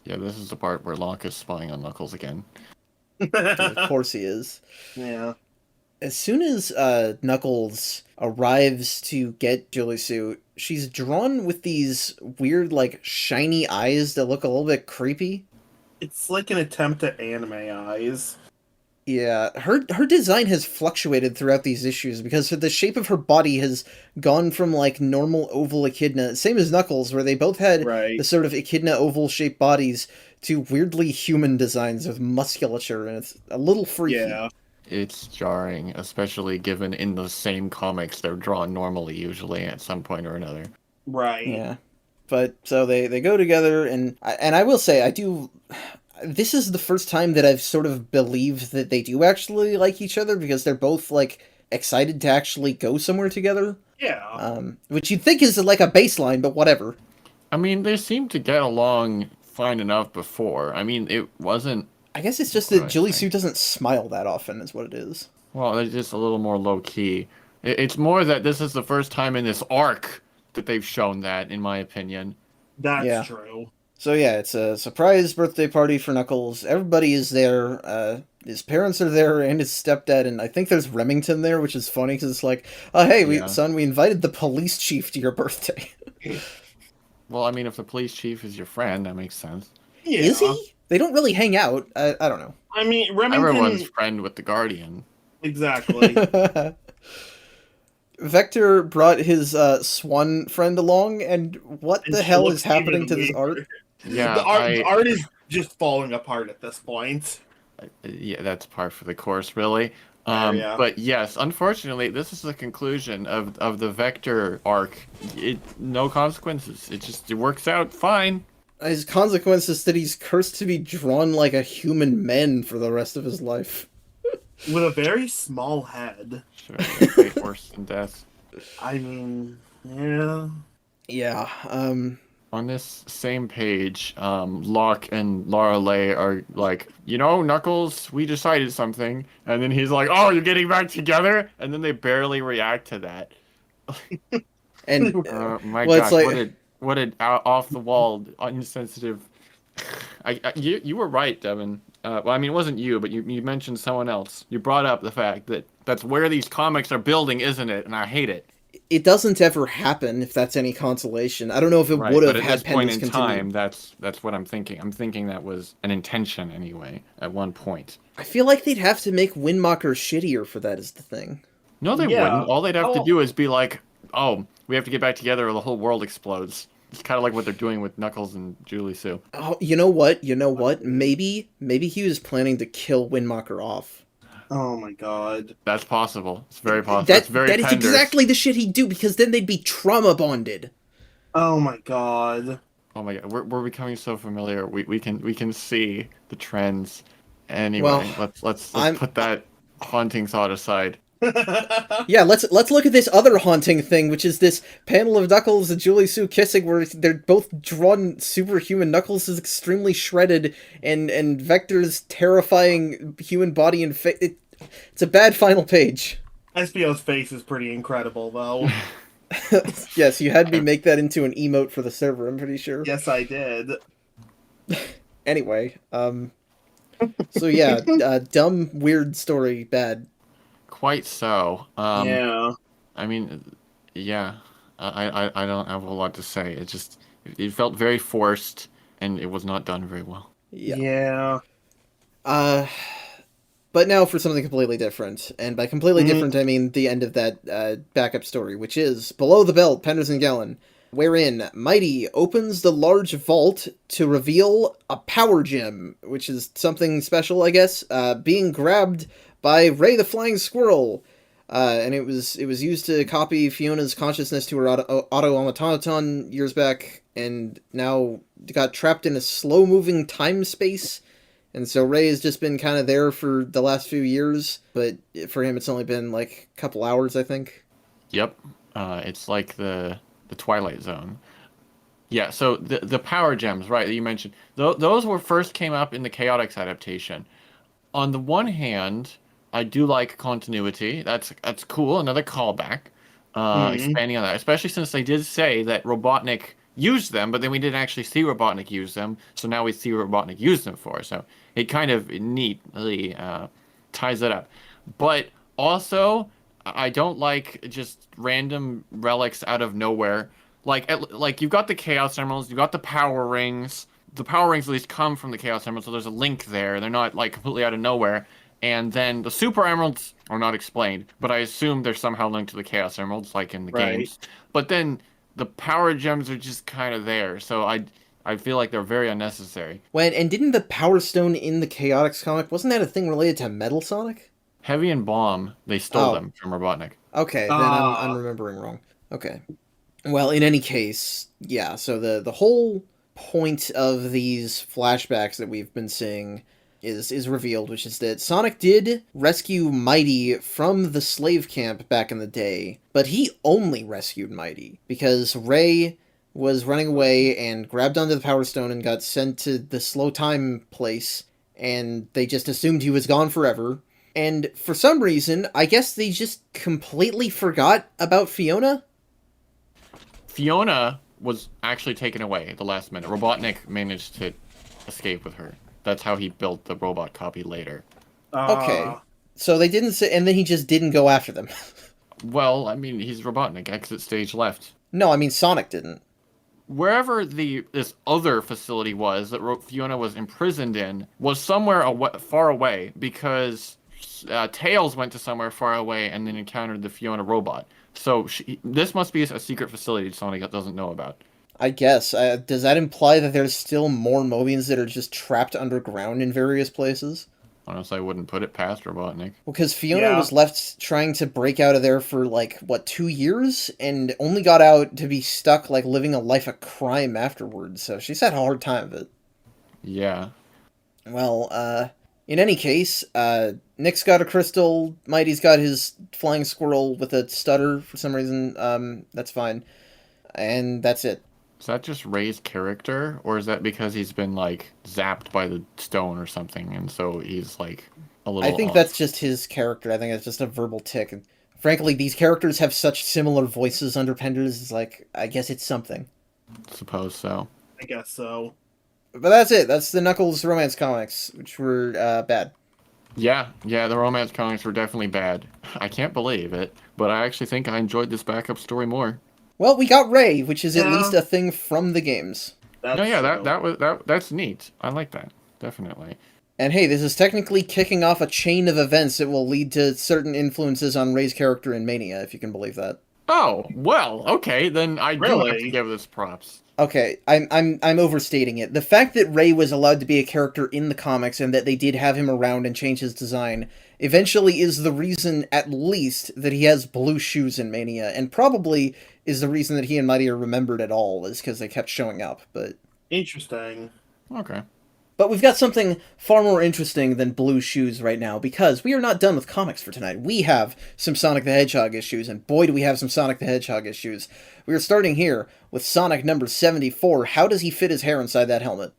Yeah, this is the part where Locke is spying on Knuckles again. Of course he is. Yeah. As soon as Knuckles arrives to get Julie Sue, she's drawn with these weird, like, shiny eyes that look a little bit creepy. It's like an attempt at anime eyes. Yeah, her design has fluctuated throughout these issues because the shape of her body has gone from like normal oval echidna, same as Knuckles, where they both had Right. the sort of echidna oval shaped bodies, to weirdly human designs with musculature, and it's a little freaky. Yeah. It's jarring, especially given in the same comics they're drawn normally usually at some point or another. Right. Yeah. But so they go together, and I will say I do. This is the first time that I've sort of believed that they do actually like each other because they're both like excited to actually go somewhere together. Yeah. Which you'd think is like a baseline, but whatever. I mean, they seemed to get along fine enough before. I mean, it wasn't. I guess it's just What that I Julie think. Sue doesn't smile that often, is what it is. Well, it's just a little more low key. It's more that this is the first time in this arc that they've shown that, in my opinion. That's Yeah. true. So yeah, it's a surprise birthday party for Knuckles. Everybody is there. His parents are there, and his stepdad, and I think there's Remington there, which is funny because it's like, oh hey, Yeah. son, we invited the police chief to your birthday. Well, I mean, if the police chief is your friend, that makes sense. Yeah. Is he? They don't really hang out. I don't know. I mean, Remington. Everyone's friend with the Guardian. Exactly. Vector brought his swan friend along, and what And the she hell looks is happening even to this weirder. art? Yeah, The art is just falling apart at this point. yeah, that's par for the course, really. Yeah. But yes, unfortunately, this is the conclusion of the Vector arc. No consequences. It works out fine. His consequence is that he's cursed to be drawn like a human man for the rest of his life. With a very small head. Sure, fate worse than death. I mean, yeah. Yeah, On this same page, Locke and Laura Leigh are like, Knuckles, we decided something. And then he's like, oh, you're getting back together? And then they barely react to that. and My well, gosh, it's like, what an off the wall, insensitive. You were right, Devin. Well, I mean, it wasn't you, but you mentioned someone else. You brought up the fact that that's where these comics are building, isn't it? And I hate it. it doesn't ever happen, if that's any consolation. I don't know if it Right, would have but at had this point Pendus in continue. time, that's what I'm thinking. I'm thinking that was an intention anyway. At one point. I feel like they'd have to make Windmaker shittier for that, is the thing. No, they Yeah. wouldn't. All they'd have to Oh. do is be like, oh, we have to get back together or the whole world explodes. It's kind of like what they're doing with Knuckles and Julie Sue. Oh, you know what? Maybe he was planning to kill Windmaker off. Oh my god. That's possible. It's very possible. That's very that is Penders. exactly the shit he'd do, because then they'd be trauma bonded. Oh my god. Oh my god, we're becoming so familiar. We can see the trends. Well, Anyway, let's I'm put that haunting thought aside. yeah. Let's look at this other haunting thing, which is this panel of Knuckles and Julie Sue kissing, where they're both drawn superhuman. Knuckles is extremely shredded, and Vector's terrifying human body and face. It's a bad final page. SBO's face is pretty incredible, though. Yes, you had me make that into an emote for the server. I'm pretty sure. Yes, I did. Anyway, so yeah, dumb, weird story, bad. Quite so. Yeah. I mean, yeah. I don't have a whole lot to say. It felt very forced, and it was not done very well. Yeah. Yeah. Uh, but now for something completely different, and by completely different, I mean the end of that backup story, which is Below the Belt, Penders and Gallon, wherein Mighty opens the large vault to reveal a power gem, which is something special, I guess, being grabbed by Ray the Flying Squirrel. And it was used to copy Fiona's consciousness to her automaton years back, and now got trapped in a slow-moving time-space. And so Ray has just been kind of there for the last few years, but for him it's only been like a couple hours, I think. Yep. It's like the Twilight Zone. Yeah, so the power gems, right, that you mentioned, those were first came up in the Chaotix adaptation. On the one hand, I do like continuity. That's cool. Another callback. Expanding on that, especially since they did say that Robotnik used them, but then we didn't actually see Robotnik use them. So now we see Robotnik use them for. So it kind of neatly ties it up. But also, I don't like just random relics out of nowhere. Like you've got the Chaos Emeralds, you've got the Power Rings. The Power Rings at least come from the Chaos Emeralds, so there's a link there. They're not like completely out of nowhere. And then the Super Emeralds are not explained, but I assume they're somehow linked to the Chaos Emeralds, like in the games. But then the Power Gems are just kind of there, so I feel like they're very unnecessary. And didn't the Power Stone in the Chaotix comic, wasn't that a thing related to Metal Sonic? Heavy and Bomb, they stole them from Robotnik. Okay, then I'm remembering wrong. Okay. Well, in any case, yeah, so the whole point of these flashbacks that we've been seeing is revealed, which is that Sonic did rescue Mighty from the slave camp back in the day, but he only rescued Mighty because Ray was running away and grabbed onto the Power Stone and got sent to the slow time place, and they just assumed he was gone forever. And for some reason, I guess they just completely forgot about Fiona? Fiona was actually taken away at the last minute. Robotnik managed to escape with her. That's how he built the robot copy later. Okay. So they didn't say, and then he just didn't go after them. Well, I mean, he's Robotnik. Exit stage left. No, I mean Sonic didn't. Wherever this other facility was that Fiona was imprisoned in was somewhere far away because Tails went to somewhere far away and then encountered the Fiona robot. So this must be a secret facility Sonic doesn't know about. I guess. Does that imply that there's still more Mobians that are just trapped underground in various places? Honestly, I wouldn't put it past Robotnik. Well, because Fiona was left trying to break out of there for, 2 years? And only got out to be stuck, living a life of crime afterwards. So she's had a hard time of it. Yeah. Well, in any case, Nick's got a crystal, Mighty's got his flying squirrel with a stutter for some reason. That's fine. And that's it. Is that just Ray's character, or is that because he's been, zapped by the stone or something, and so he's, a little I think off? that's just his character. I think it's just a verbal tick. And frankly, these characters have such similar voices under Penders, it's I guess it's something. Suppose so. I guess so. But that's it. That's the Knuckles romance comics, which were bad. Yeah, the romance comics were definitely bad. I can't believe it, but I actually think I enjoyed this backup story more. Well, we got Ray, which is at least a thing from the games. That's neat. I like that. Definitely. And hey, this is technically kicking off a chain of events that will lead to certain influences on Ray's character in Mania, if you can believe that. Oh, well, okay, then I do have to Really? give this props. Okay, I'm overstating it. The fact that Ray was allowed to be a character in the comics and that they did have him around and change his design eventually is the reason, at least, that he has blue shoes in Mania, and probably is the reason that he and Mighty are remembered at all, is because they kept showing up. Interesting. Okay. But we've got something far more interesting than blue shoes right now, because we are not done with comics for tonight. We have some Sonic the Hedgehog issues, and boy do we have some Sonic the Hedgehog issues. We are starting here with Sonic number 74. How does he fit his hair inside that helmet?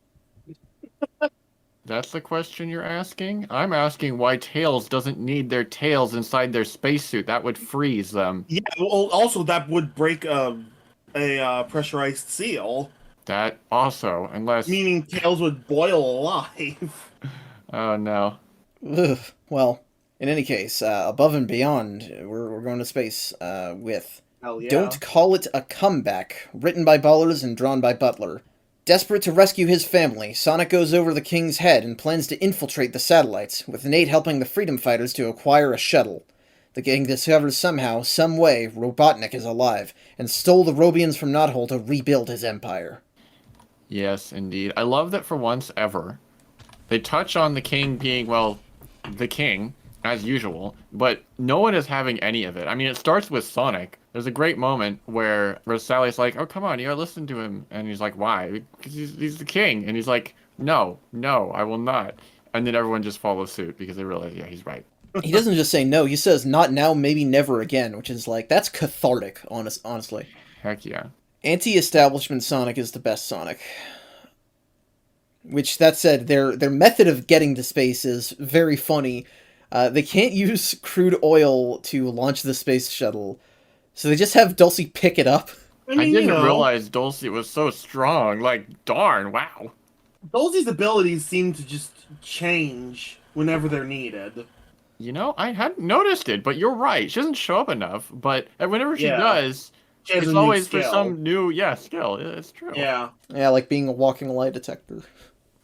That's the question you're asking? I'm asking why Tails doesn't need their tails inside their spacesuit. That would freeze them. Yeah. Well, also that would break a pressurized seal, That also, unless... meaning Tails would boil alive. Oh, no. Ugh. Well, in any case, above and beyond, we're going to space with Hell yeah. Don't Call It a Comeback, written by Ballers and drawn by Butler. Desperate to rescue his family, Sonic goes over the King's head and plans to infiltrate the satellites, with Nate helping the Freedom Fighters to acquire a shuttle. The gang discovers somehow, some way, Robotnik is alive, and stole the Robians from Knothole to rebuild his empire. Yes, indeed. I love that for once ever, they touch on the king being, well, the king, as usual, but no one is having any of it. I mean, it starts with Sonic. There's a great moment where Sally's like, oh, come on, you gotta listen to him. And he's like, why? Because he's the king. And he's like, no, I will not. And then everyone just follows suit because they realize, yeah, he's right. He doesn't just say no, he says not now, maybe never again, which is like, that's cathartic, honestly. Heck yeah. Anti-establishment Sonic is the best Sonic. Which, that said, their method of getting to space is very funny. They can't use crude oil to launch the space shuttle, so they just have Dulcie pick it up. I didn't realize Dulcie was so strong. Like, darn, wow. Dulcie's abilities seem to just change whenever they're needed. You know, I hadn't noticed it, but you're right. She doesn't show up enough, but whenever she Yeah. does, She has it's a new always for skill. some new, skill. It's true. Yeah. Yeah, like being a walking lie detector.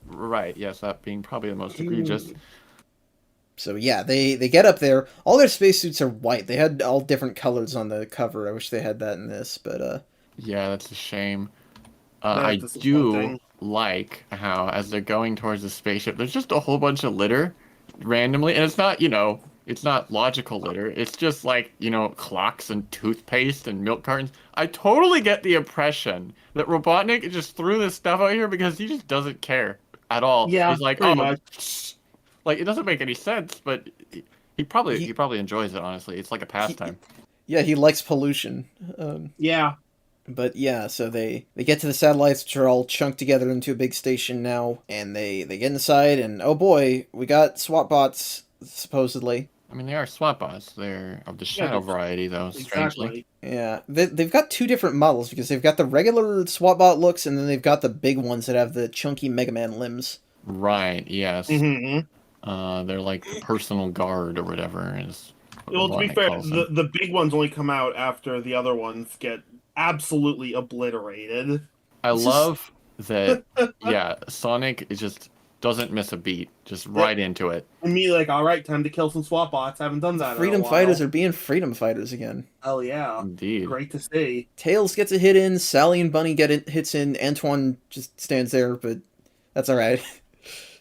Right, yes, that being probably the most egregious. So yeah, they get up there. All their spacesuits are white. They had all different colors on the cover. I wish they had that in this, but Yeah, that's a shame. That's I do disappointing. like how, as they're going towards the spaceship, there's just a whole bunch of litter randomly, and it's not, it's not logical litter. It's just like, clocks and toothpaste and milk cartons. I totally get the impression that Robotnik just threw this stuff out here because he just doesn't care at all. Yeah, He's like, pretty oh, much. like it doesn't make any sense, but he probably enjoys it. Honestly, it's like a pastime. yeah, he likes pollution. Yeah. But yeah, so they get to the satellites, which are all chunked together into a big station now, and they get inside, and oh boy, we got SWAT bots, supposedly. I mean, they are SWAT bots. They're of the shadow variety, though. Strangely. Exactly. Yeah, they've got two different models, because they've got the regular SWAT bot looks, and then they've got the big ones that have the chunky Mega Man limbs. Right. Yes. Mm-hmm. They're like the personal guard or whatever. Is what Well, to be Robotnik fair, calls them. the big ones only come out after the other ones get absolutely obliterated. I It's love that. Yeah, Sonic just doesn't miss a beat. Just right into it. And me like, all right, time to kill some SWAT bots. Haven't done that Freedom in a while. fighters are being freedom fighters again. Hell yeah. Indeed. Great to see. Tails gets a hit in, Sally and Bunny hits in, Antoine just stands there, but that's alright.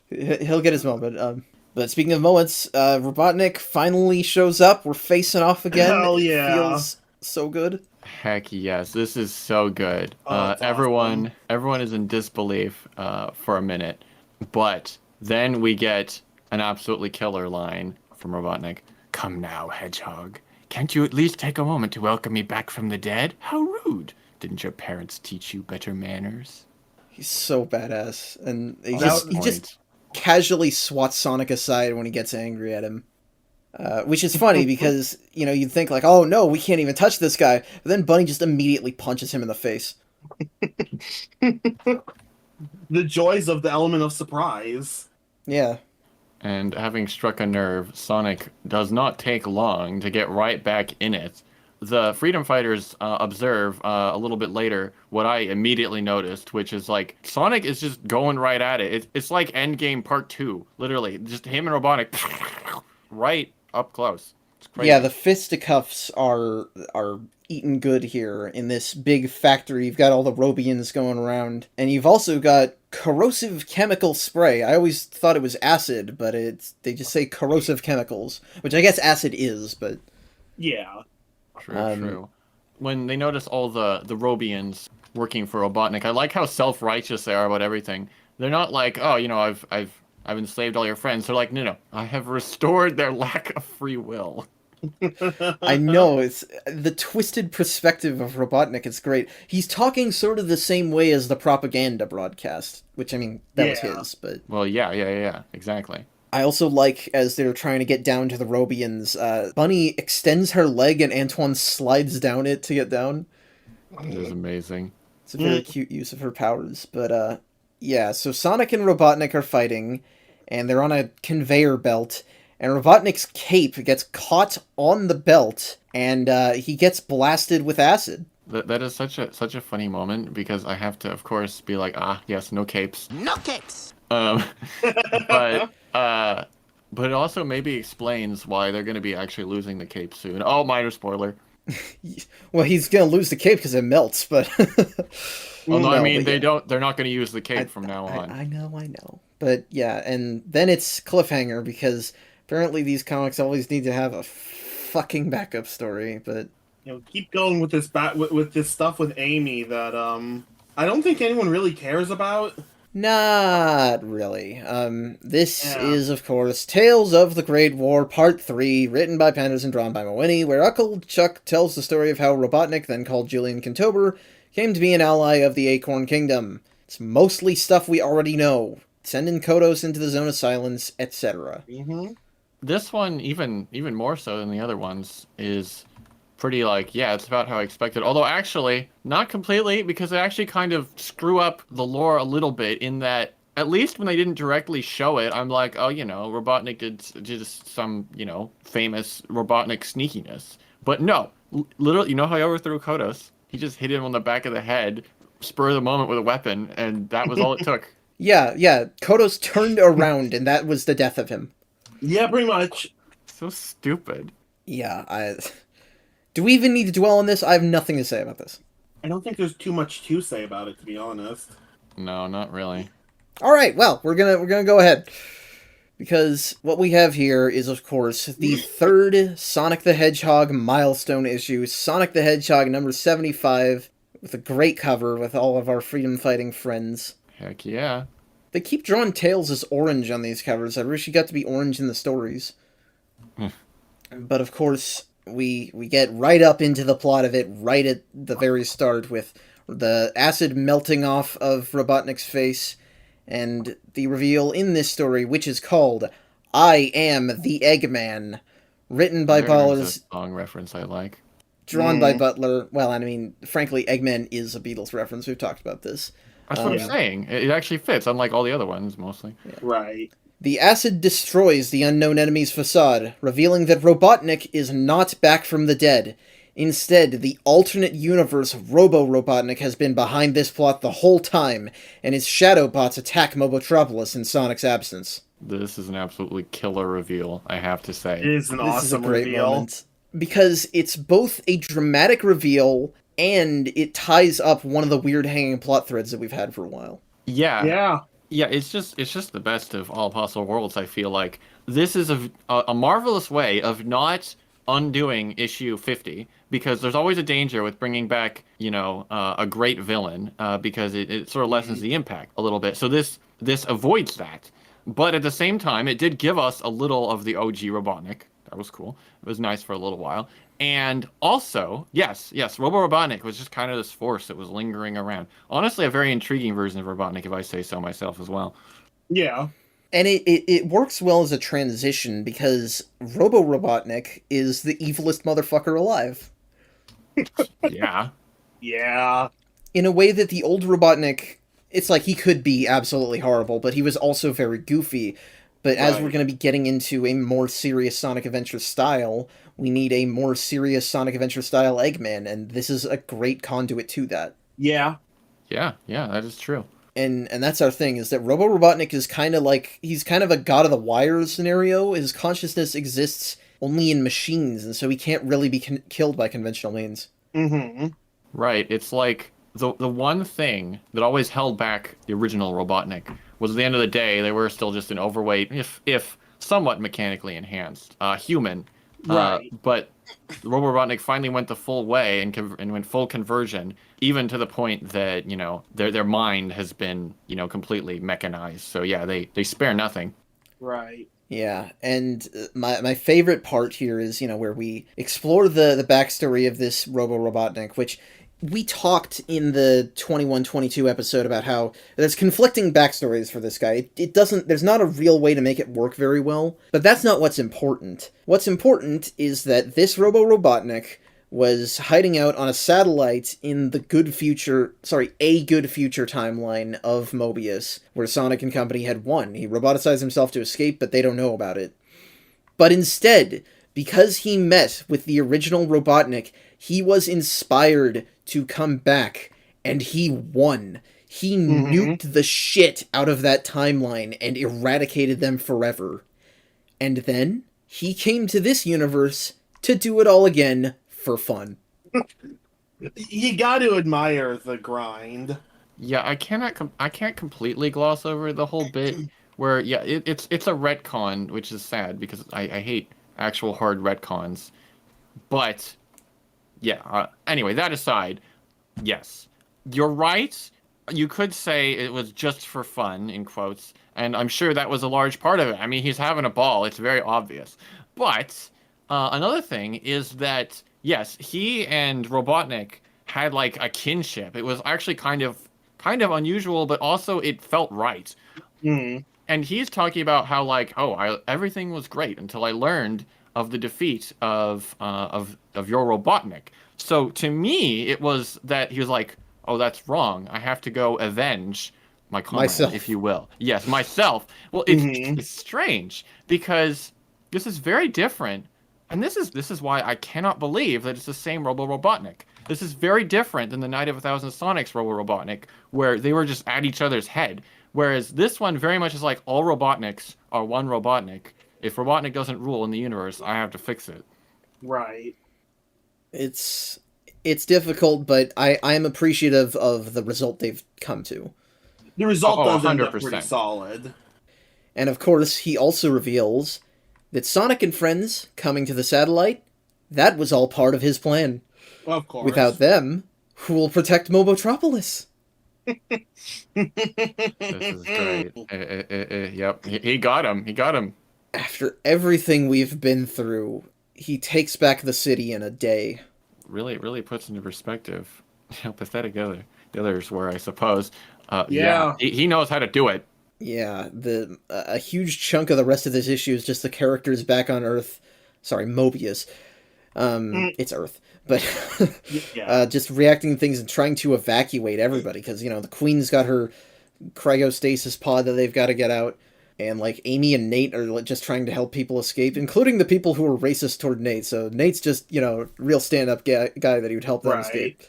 He'll get his moment. But speaking of moments, Robotnik finally shows up. We're facing off again. Hell It yeah. feels so good. Heck yes, this is so good. Oh, it's everyone is in disbelief for a minute, but then we get an absolutely killer line from Robotnik. Come now, Hedgehog. Can't you at least take a moment to welcome me back from the dead? How rude. Didn't your parents teach you better manners? He's so badass. And he That just casually swats Sonic aside when he gets angry at him. Which is funny because, you'd think like, oh no, we can't even touch this guy. But then Bunny just immediately punches him in the face. The joys of the element of surprise. Yeah. And having struck a nerve, Sonic does not take long to get right back in it. The Freedom Fighters observe a little bit later what I immediately noticed, which is like Sonic is just going right at it. It's like Endgame Part 2, literally. Just him and Robotnik right up close. It's crazy. Yeah, the fisticuffs are eating good here in this big factory. You've got all the Robians going around, and you've also got corrosive chemical spray. I always thought it was acid, but they just say corrosive chemicals, which I guess acid is, but Yeah. True. When they notice all the Robians working for Robotnik, I like how self-righteous they are about everything. They're not like, oh, I've enslaved all your friends. They're like, no, I have restored their lack of free will. I know, it's the twisted perspective of Robotnik is great. He's talking sort of the same way as the propaganda broadcast, which, I mean, that was Yeah. his, but Well, yeah, exactly. I also like, as they're trying to get down to the Robians, Bunny extends her leg and Antoine slides down it to get down. It is amazing. It's a very cute use of her powers, but, yeah, so Sonic and Robotnik are fighting, and they're on a conveyor belt, and Robotnik's cape gets caught on the belt, and he gets blasted with acid. That is such a funny moment because I have to, of course, be like, yes, no capes. No capes. But but it also maybe explains why they're going to be actually losing the cape soon. Oh, minor spoiler. Well, he's gonna lose the cape because it melts, but... Well, no, I mean, but yeah. they're not going to use the cape from now on. I know. But yeah, and then it's cliffhanger because apparently these comics always need to have a fucking backup story, but... Keep going with this with this stuff with Amy that I don't think anyone really cares about. Not really. This Yeah. is, of course, Tales of the Great War, Part 3, written by Penders and drawn by Mowini, where Uncle Chuck tells the story of how Robotnik, then called Julian Kintober, came to be an ally of the Acorn Kingdom. It's mostly stuff we already know. Sending Kodos into the Zone of Silence, etc. Mm-hmm. This one, even more so than the other ones, is pretty like, yeah, it's about how I expected. Although actually, not completely, because they actually kind of screw up the lore a little bit in that, at least when they didn't directly show it, I'm like, oh, Robotnik did some, famous Robotnik sneakiness. But no, literally, you know how he overthrew Kodos? He just hit him on the back of the head, spur of the moment with a weapon, and that was all it took. Yeah, Kodos turned around, and that was the death of him. Yeah, pretty much. So stupid. Yeah, Do we even need to dwell on this? I have nothing to say about this. I don't think there's too much to say about it, to be honest. No, not really. All right, well, we're gonna go ahead because what we have here is, of course, the third Sonic the Hedgehog milestone issue, Sonic the Hedgehog number 75, with a great cover with all of our freedom fighting friends. Heck yeah. They keep drawing Tails as orange on these covers. I wish he got to be orange in the stories. But of course, we get right up into the plot of it right at the very start with the acid melting off of Robotnik's face and the reveal in this story, which is called I Am the Eggman, written by There's Ballers, a song reference I like. drawn by Butler. Well, I mean, frankly, Eggman is a Beatles reference. We've talked about this. That's what I'm saying. It actually fits, unlike all the other ones, mostly. Right. The acid destroys the unknown enemy's facade, revealing that Robotnik is not back from the dead. Instead, the alternate universe Robo-Robotnik has been behind this plot the whole time, and his shadow bots attack Mobotropolis in Sonic's absence. This is an absolutely killer reveal, I have to It say. is an This is a awesome great reveal. moment. Because it's both a dramatic reveal, and it ties up one of the weird hanging plot threads that we've had for a while. Yeah. Yeah. Yeah, it's just the best of all possible worlds, I feel like. This is a marvelous way of not undoing issue 50, because there's always a danger with bringing back, a great villain, because it sort of lessens the impact a little bit. So this avoids that. But at the same time, it did give us a little of the OG Robotnik. That was cool. It was nice for a little while. And also, yes, Robo Robotnik was just kind of this force that was lingering around. Honestly, a very intriguing version of Robotnik, if I say so myself as well. Yeah. And it works well as a transition, because Robo Robotnik is the evilest motherfucker alive. Yeah. Yeah. In a way that the old Robotnik, it's like he could be absolutely horrible, but he was also very goofy. But as Right. we're going to be getting into a more serious Sonic Adventure style, we need a more serious Sonic Adventure style Eggman, and this is a great conduit to that. Yeah. Yeah, that is true. And that's our thing, is that Robo Robotnik is kind of like, he's kind of a God of the Wire scenario. His consciousness exists only in machines, and so he can't really be killed by conventional means. Mm-hmm. Right. It's like the one thing that always held back the original Robotnik was at the end of the day they were still just an overweight, if somewhat mechanically enhanced human. Right. But Robotnik finally went the full way and went full conversion, even to the point that their mind has been completely mechanized. So yeah, they spare nothing. Right. Yeah, and my favorite part here is, where we explore the backstory of this Robo Robotnik, which we talked in the 21-22 episode about how there's conflicting backstories for this guy. It doesn't, there's not a real way to make it work very well, but that's not what's important. What's important is that this Robo Robotnik was hiding out on a satellite in a good future timeline of Mobius, where Sonic and company had won. He roboticized himself to escape, but they don't know about it. But instead, because he met with the original Robotnik, he was inspired to come back, and he won. He nuked the shit out of that timeline and eradicated them forever. And then, he came to this universe to do it all again for fun. You got to admire the grind. Yeah, I can't completely gloss over the whole bit where it's a retcon, which is sad because I hate actual hard retcons. But yeah, anyway, that aside, yes, you're right. You could say it was just for fun, in quotes, and I'm sure that was a large part of it. I mean, he's having a ball. It's very obvious. But another thing is that, yes, he and Robotnik had like a kinship. It was actually kind of unusual, but also it felt right. Mm. And he's talking about how like, everything was great until I learned of the defeat of your Robotnik. So to me, it was that he was like, oh, that's wrong. I have to go avenge my comrade, Myself. if you will. Yes, myself. Well, it's strange because this is very different, and this is why I cannot believe that it's the same Robo Robotnik. This is very different than the Night of a Thousand Sonics Robo Robotnik, where they were just at each other's head. Whereas this one very much is like all Robotniks are one Robotnik. If Robotnik doesn't rule in the universe, I have to fix it. Right. It's difficult, but I am appreciative of the result they've come to. The result does end up 100%. pretty solid. And of course, he also reveals that Sonic and friends coming to the satellite, that was all part of his plan. Of course. Without them, who will protect Mobotropolis? This is great. Yep, he got him. He got him. After everything we've been through, he takes back the city in a day. Really puts into perspective how pathetic the others were, I suppose. Yeah. He knows how to do it. Yeah, a huge chunk of the rest of this issue is just the characters back on Earth. Sorry, Mobius. It's Earth. But Yeah. just reacting to things and trying to evacuate everybody, because, the Queen's got her cryostasis pod that they've got to get out, and, like, Amy and Nate are just trying to help people escape, including the people who are racist toward Nate, so Nate's just, real stand-up guy that he would help them escape.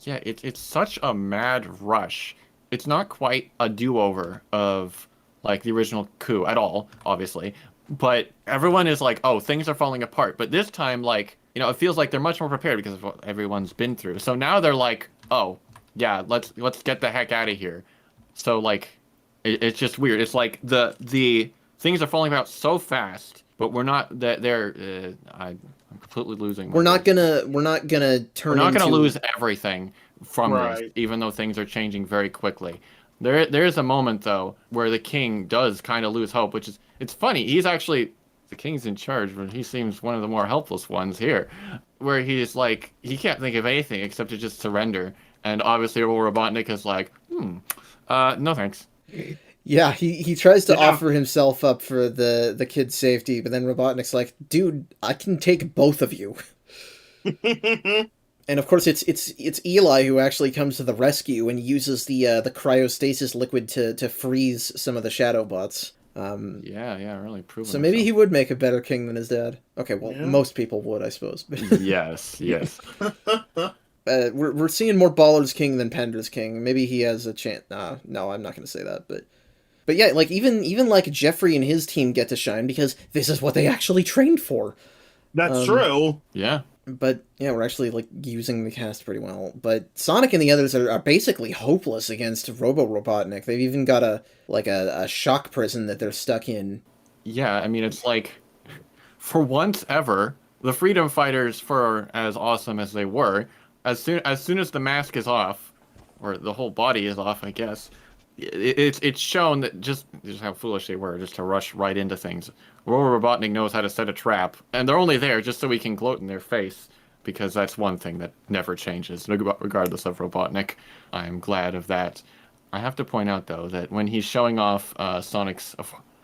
Yeah, it's such a mad rush. It's not quite a do-over of, like, the original coup at all, obviously, but everyone is like, oh, things are falling apart, but this time, like, it feels like they're much more prepared because of what everyone's been through. So now they're like, oh, yeah, let's get the heck out of here. So, like, it's just weird. It's like the things are falling apart so fast, but we're not that they're. I'm completely losing. We're not gonna turn. We're not gonna into... lose everything from this, even though things are changing very quickly. There is a moment though where the king does kind of lose hope, which is it's funny. He's actually the king's in charge, but he seems one of the more helpless ones here, where he's like he can't think of anything except to just surrender. And obviously, Robotnik is like, no thanks. Yeah, he tries to offer himself up for the kid's safety, but then Robotnik's like, dude, I can take both of you. And of course, it's Eli who actually comes to the rescue and uses the cryostasis liquid to freeze some of the shadow bots. Really proven. So maybe he would make a better king than his dad. Okay, well, Yeah. most people would, I suppose. Yes. We're seeing more Baller's king than Pender's king. Maybe he has a chance. No, I'm not going to say that, but But yeah, like even like Jeffrey and his team get to shine because this is what they actually trained for. That's true. Yeah. But yeah, we're actually like using the cast pretty well. But Sonic and the others are basically hopeless against Robo Robotnik. They've even got a shock prison that they're stuck in. Yeah, I mean, it's like, for once ever, the Freedom Fighters, for as awesome as they were, as soon as the mask is off, or the whole body is off, I guess, it's shown that just how foolish they were, just to rush right into things. Robo Robotnik knows how to set a trap, and they're only there just so we can gloat in their face, because that's one thing that never changes, regardless of Robotnik. I am glad of that. I have to point out, though, that when he's showing off Sonic's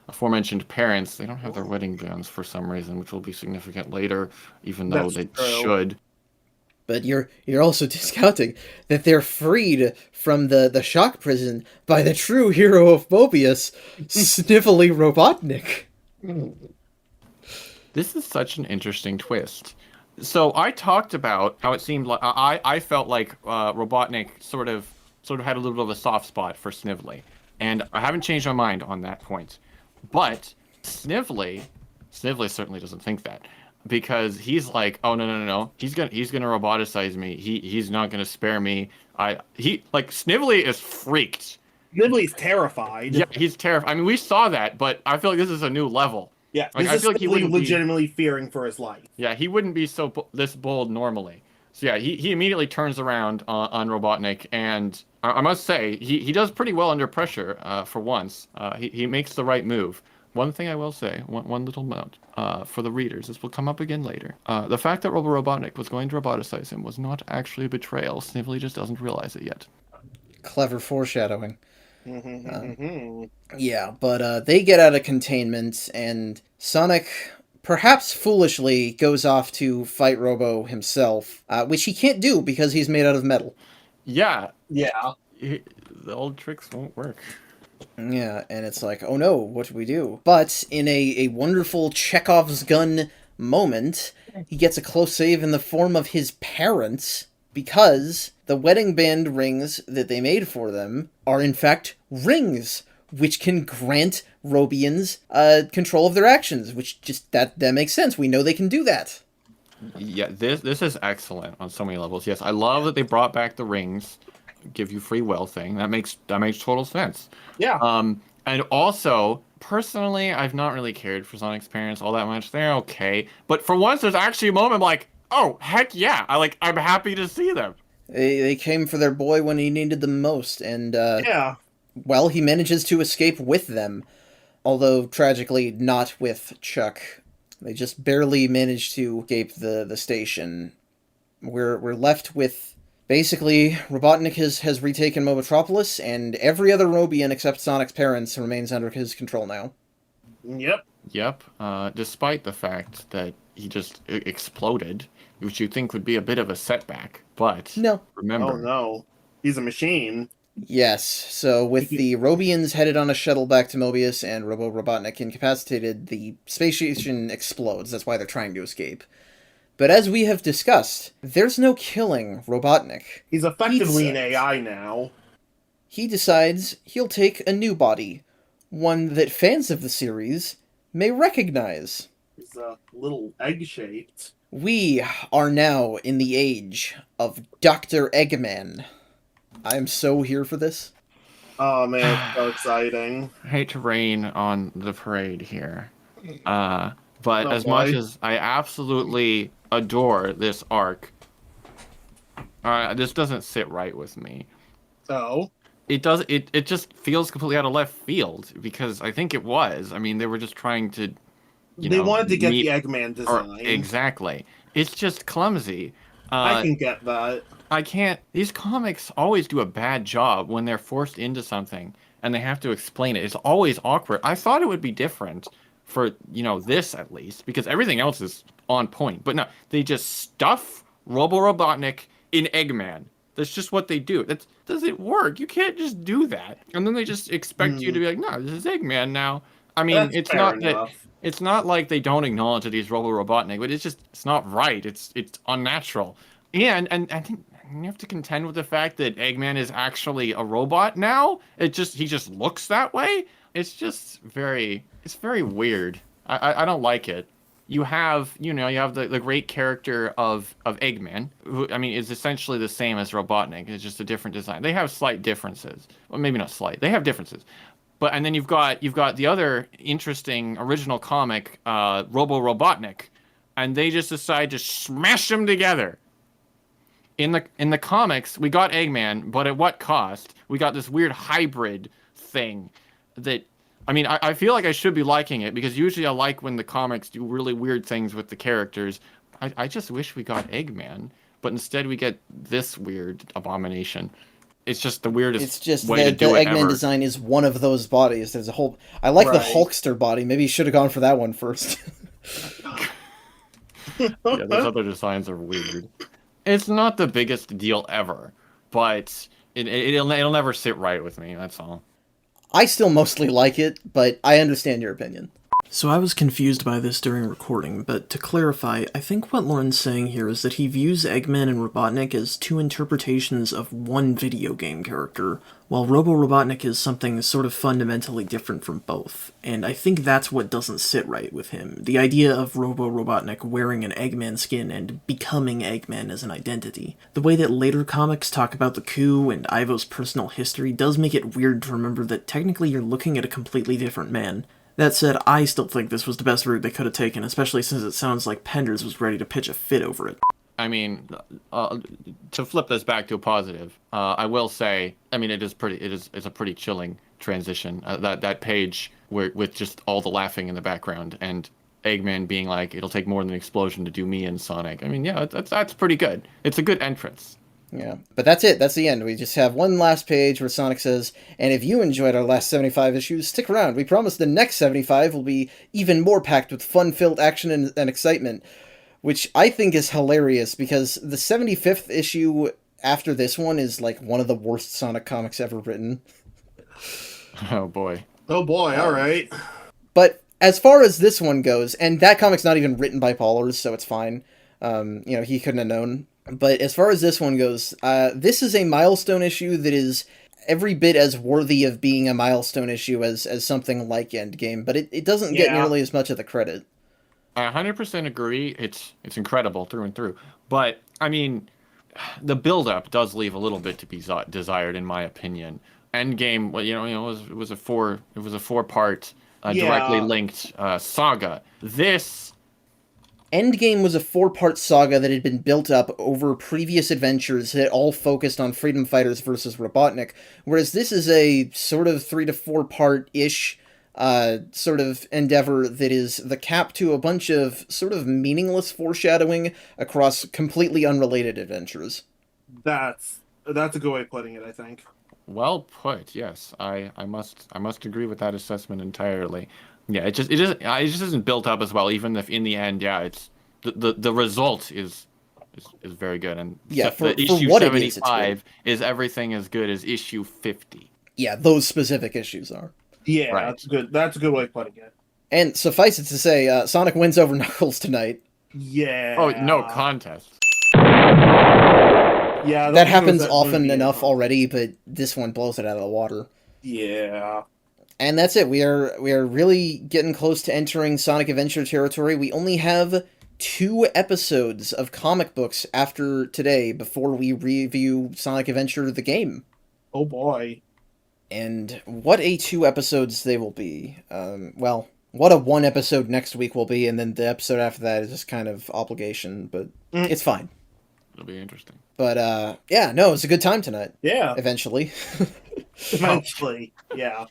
aforementioned parents, they don't have their wedding bands for some reason, which will be significant later, even though they should. But you're also discounting that they're freed from the shock prison by the true hero of Mobius, Snivelly Robotnik. This is such an interesting twist. So I talked about how it seemed like I felt like Robotnik sort of had a little bit of a soft spot for Snively, and I haven't changed my mind on that point. But Snively certainly doesn't think that, because he's like, oh no, he's gonna roboticize me. He's not gonna spare me. Snively is freaked. Snively's terrified. Yeah, he's terrified. I mean, we saw that, but I feel like this is a new level. Yeah, like, this I is feel like he wouldn't legitimately fearing for his life. Yeah, he wouldn't be this bold normally. So yeah, he immediately turns around on Robotnik, and I must say he does pretty well under pressure for once. He makes the right move. One thing I will say, one little note for the readers, this will come up again later. The fact that Robo Robotnik was going to roboticize him was not actually a betrayal. Snively just doesn't realize it yet. Clever foreshadowing. Yeah, but they get out of containment, and Sonic, perhaps foolishly, goes off to fight Robo himself, which he can't do because he's made out of metal. Yeah. Yeah. The old tricks won't work. Yeah, and it's like, oh no, what do we do? But in a wonderful Chekhov's gun moment, he gets a close save in the form of his parents, because the wedding band rings that they made for them are in fact rings, which can grant Robians control of their actions, which just, that makes sense. We know they can do that. Yeah, this is excellent on so many levels. Yes, I love that they brought back the rings, give you free will thing. That makes total sense. Yeah. And also, personally, I've not really cared for Sonic's parents all that much. They're okay, but for once, there's actually a moment I'm like, oh heck yeah! I'm happy to see them. They came for their boy when he needed them most, and Yeah. well, he manages to escape with them, although tragically not with Chuck. They just barely managed to escape the station. We're left with, basically, Robotnik has retaken Mobotropolis, and every other Robian except Sonic's parents remains under his control now. Yep. Despite the fact that he just exploded, which you'd think would be a bit of a setback, but No. remember. Oh no. He's a machine. Yes, so with the Robians headed on a shuttle back to Mobius and Robo Robotnik incapacitated, the space station explodes. That's why they're trying to escape. But as we have discussed, there's no killing Robotnik. He's effectively an AI now. He decides he'll take a new body, one that fans of the series may recognize. He's a little egg-shaped. We are now in the age of Dr. Eggman. I'm so here for this. Oh man, it's so exciting. I hate to rain on the parade here. But Oh, as boy. much as I absolutely adore this arc, this doesn't sit right with me. So, It just feels completely out of left field, because I think it was. I mean, they were just trying to, they wanted to get meet- the Eggman design. Exactly. It's just clumsy. I can get that. I can't. These comics always do a bad job when they're forced into something and they have to explain it. It's always awkward. I thought it would be different for, this at least, because everything else is on point. But no, they just stuff Robo Robotnik in Eggman. That's just what they do. That doesn't work. You can't just do that. And then they just expect you to be like, no, this is Eggman now. I mean, That's it's fair not enough. that. It's not like they don't acknowledge that he's Robo Robotnik, but it's not right. It's unnatural. And I think you have to contend with the fact that Eggman is actually a robot now. He just looks that way. It's just it's very weird. I don't like it. You have the great character of Eggman, who I mean is essentially the same as Robotnik. It's just a different design. They have slight differences. Well, maybe not slight. They have differences. But and then you've got the other interesting original comic, Robo Robotnik, and they just decide to smash them together. In the comics, we got Eggman, but at what cost? We got this weird hybrid thing that I mean, I feel like I should be liking it because usually I like when the comics do really weird things with the characters. I just wish we got Eggman, but instead we get this weird abomination. It's just the weirdest It's just way to the do it Eggman ever. design is one of those bodies. There's a whole. I like the Right. Hulkster body. Maybe you should have gone for that one first. Yeah, those other designs are weird. It's not the biggest deal ever, but it'll never sit right with me. That's all. I still mostly like it, but I understand your opinion. So I was confused by this during recording, but to clarify, I think what Lauren's saying here is that he views Eggman and Robotnik as two interpretations of one video game character, while Robo-Robotnik is something sort of fundamentally different from both. And I think that's what doesn't sit right with him. The idea of Robo-Robotnik wearing an Eggman skin and becoming Eggman as an identity. The way that later comics talk about the coup and Ivo's personal history does make it weird to remember that technically you're looking at a completely different man. That said, I still think this was the best route they could have taken, especially since it sounds like Penders was ready to pitch a fit over it. I mean, to flip this back to a positive, I will say, I mean, it's a pretty chilling transition. That page with just all the laughing in the background and Eggman being like, "It'll take more than an explosion to do me and Sonic." I mean, yeah, that's pretty good. It's a good entrance. Yeah, but that's it. That's the end. We just have one last page where Sonic says, and if you enjoyed our last 75 issues, stick around. We promise the next 75 will be even more packed with fun-filled action and excitement, which I think is hilarious because the 75th issue after this one is like one of the worst Sonic comics ever written. Oh boy. Oh boy, all right. But as far as this one goes, and that comic's not even written by Pollers, so it's fine. He couldn't have known. But as far as this one goes, this is a milestone issue that is every bit as worthy of being a milestone issue as something like Endgame, but it doesn't get nearly as much of the credit. I 100% agree. It's incredible through and through. But I mean, the build-up does leave a little bit to be desired, in my opinion. Endgame, well, it was a four-part directly linked saga. This Endgame was a 4-part saga that had been built up over previous adventures that all focused on freedom fighters versus Robotnik, whereas this is a sort of 3 to 4 part-ish sort of endeavor that is the cap to a bunch of sort of meaningless foreshadowing across completely unrelated adventures. That's a good way of putting it, I think. well put. Yes, I must agree with that assessment entirely. Yeah, it just isn't built up as well. Even if in the end, yeah, it's the result is very good. And yeah, the issue 75 is everything as good as issue 50. Yeah, those specific issues are. Yeah, right. That's good. That's a good way of putting it. And suffice it to say, Sonic wins over Knuckles tonight. Yeah. Oh, no contest. Yeah, that happens often enough already, but this one blows it out of the water. Yeah. And that's it. We are really getting close to entering Sonic Adventure territory. We only have 2 episodes of comic books after today before we review Sonic Adventure the game. Oh boy. And what a 2 episodes they will be. What a 1 episode next week will be, and then the episode after that is just kind of obligation, but it's fine. It'll be interesting. But, yeah, no, it's a good time tonight. Yeah. Eventually. Eventually. Yeah.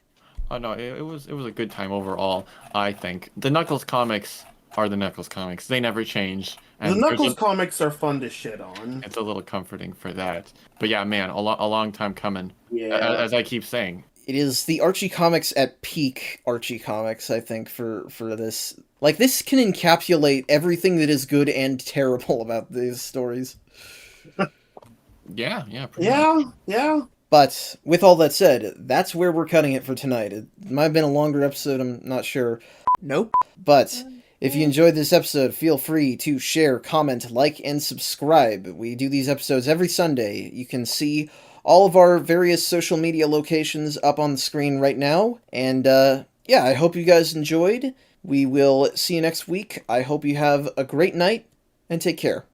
Oh no, it was a good time overall. I think the Knuckles comics are the Knuckles comics. They never change. The Knuckles comics are fun to shit on. It's a little comforting for that. But yeah, man, a long time coming. Yeah. As I keep saying. It is the Archie comics at peak Archie comics, I think, for this. Like, this can encapsulate everything that is good and terrible about these stories. Yeah. Yeah. But, with all that said, that's where we're cutting it for tonight. It might have been a longer episode, I'm not sure. Nope. But, if you enjoyed this episode, feel free to share, comment, like, and subscribe. We do these episodes every Sunday. You can see all of our various social media locations up on the screen right now. And yeah, I hope you guys enjoyed. We will see you next week. I hope you have a great night, and take care.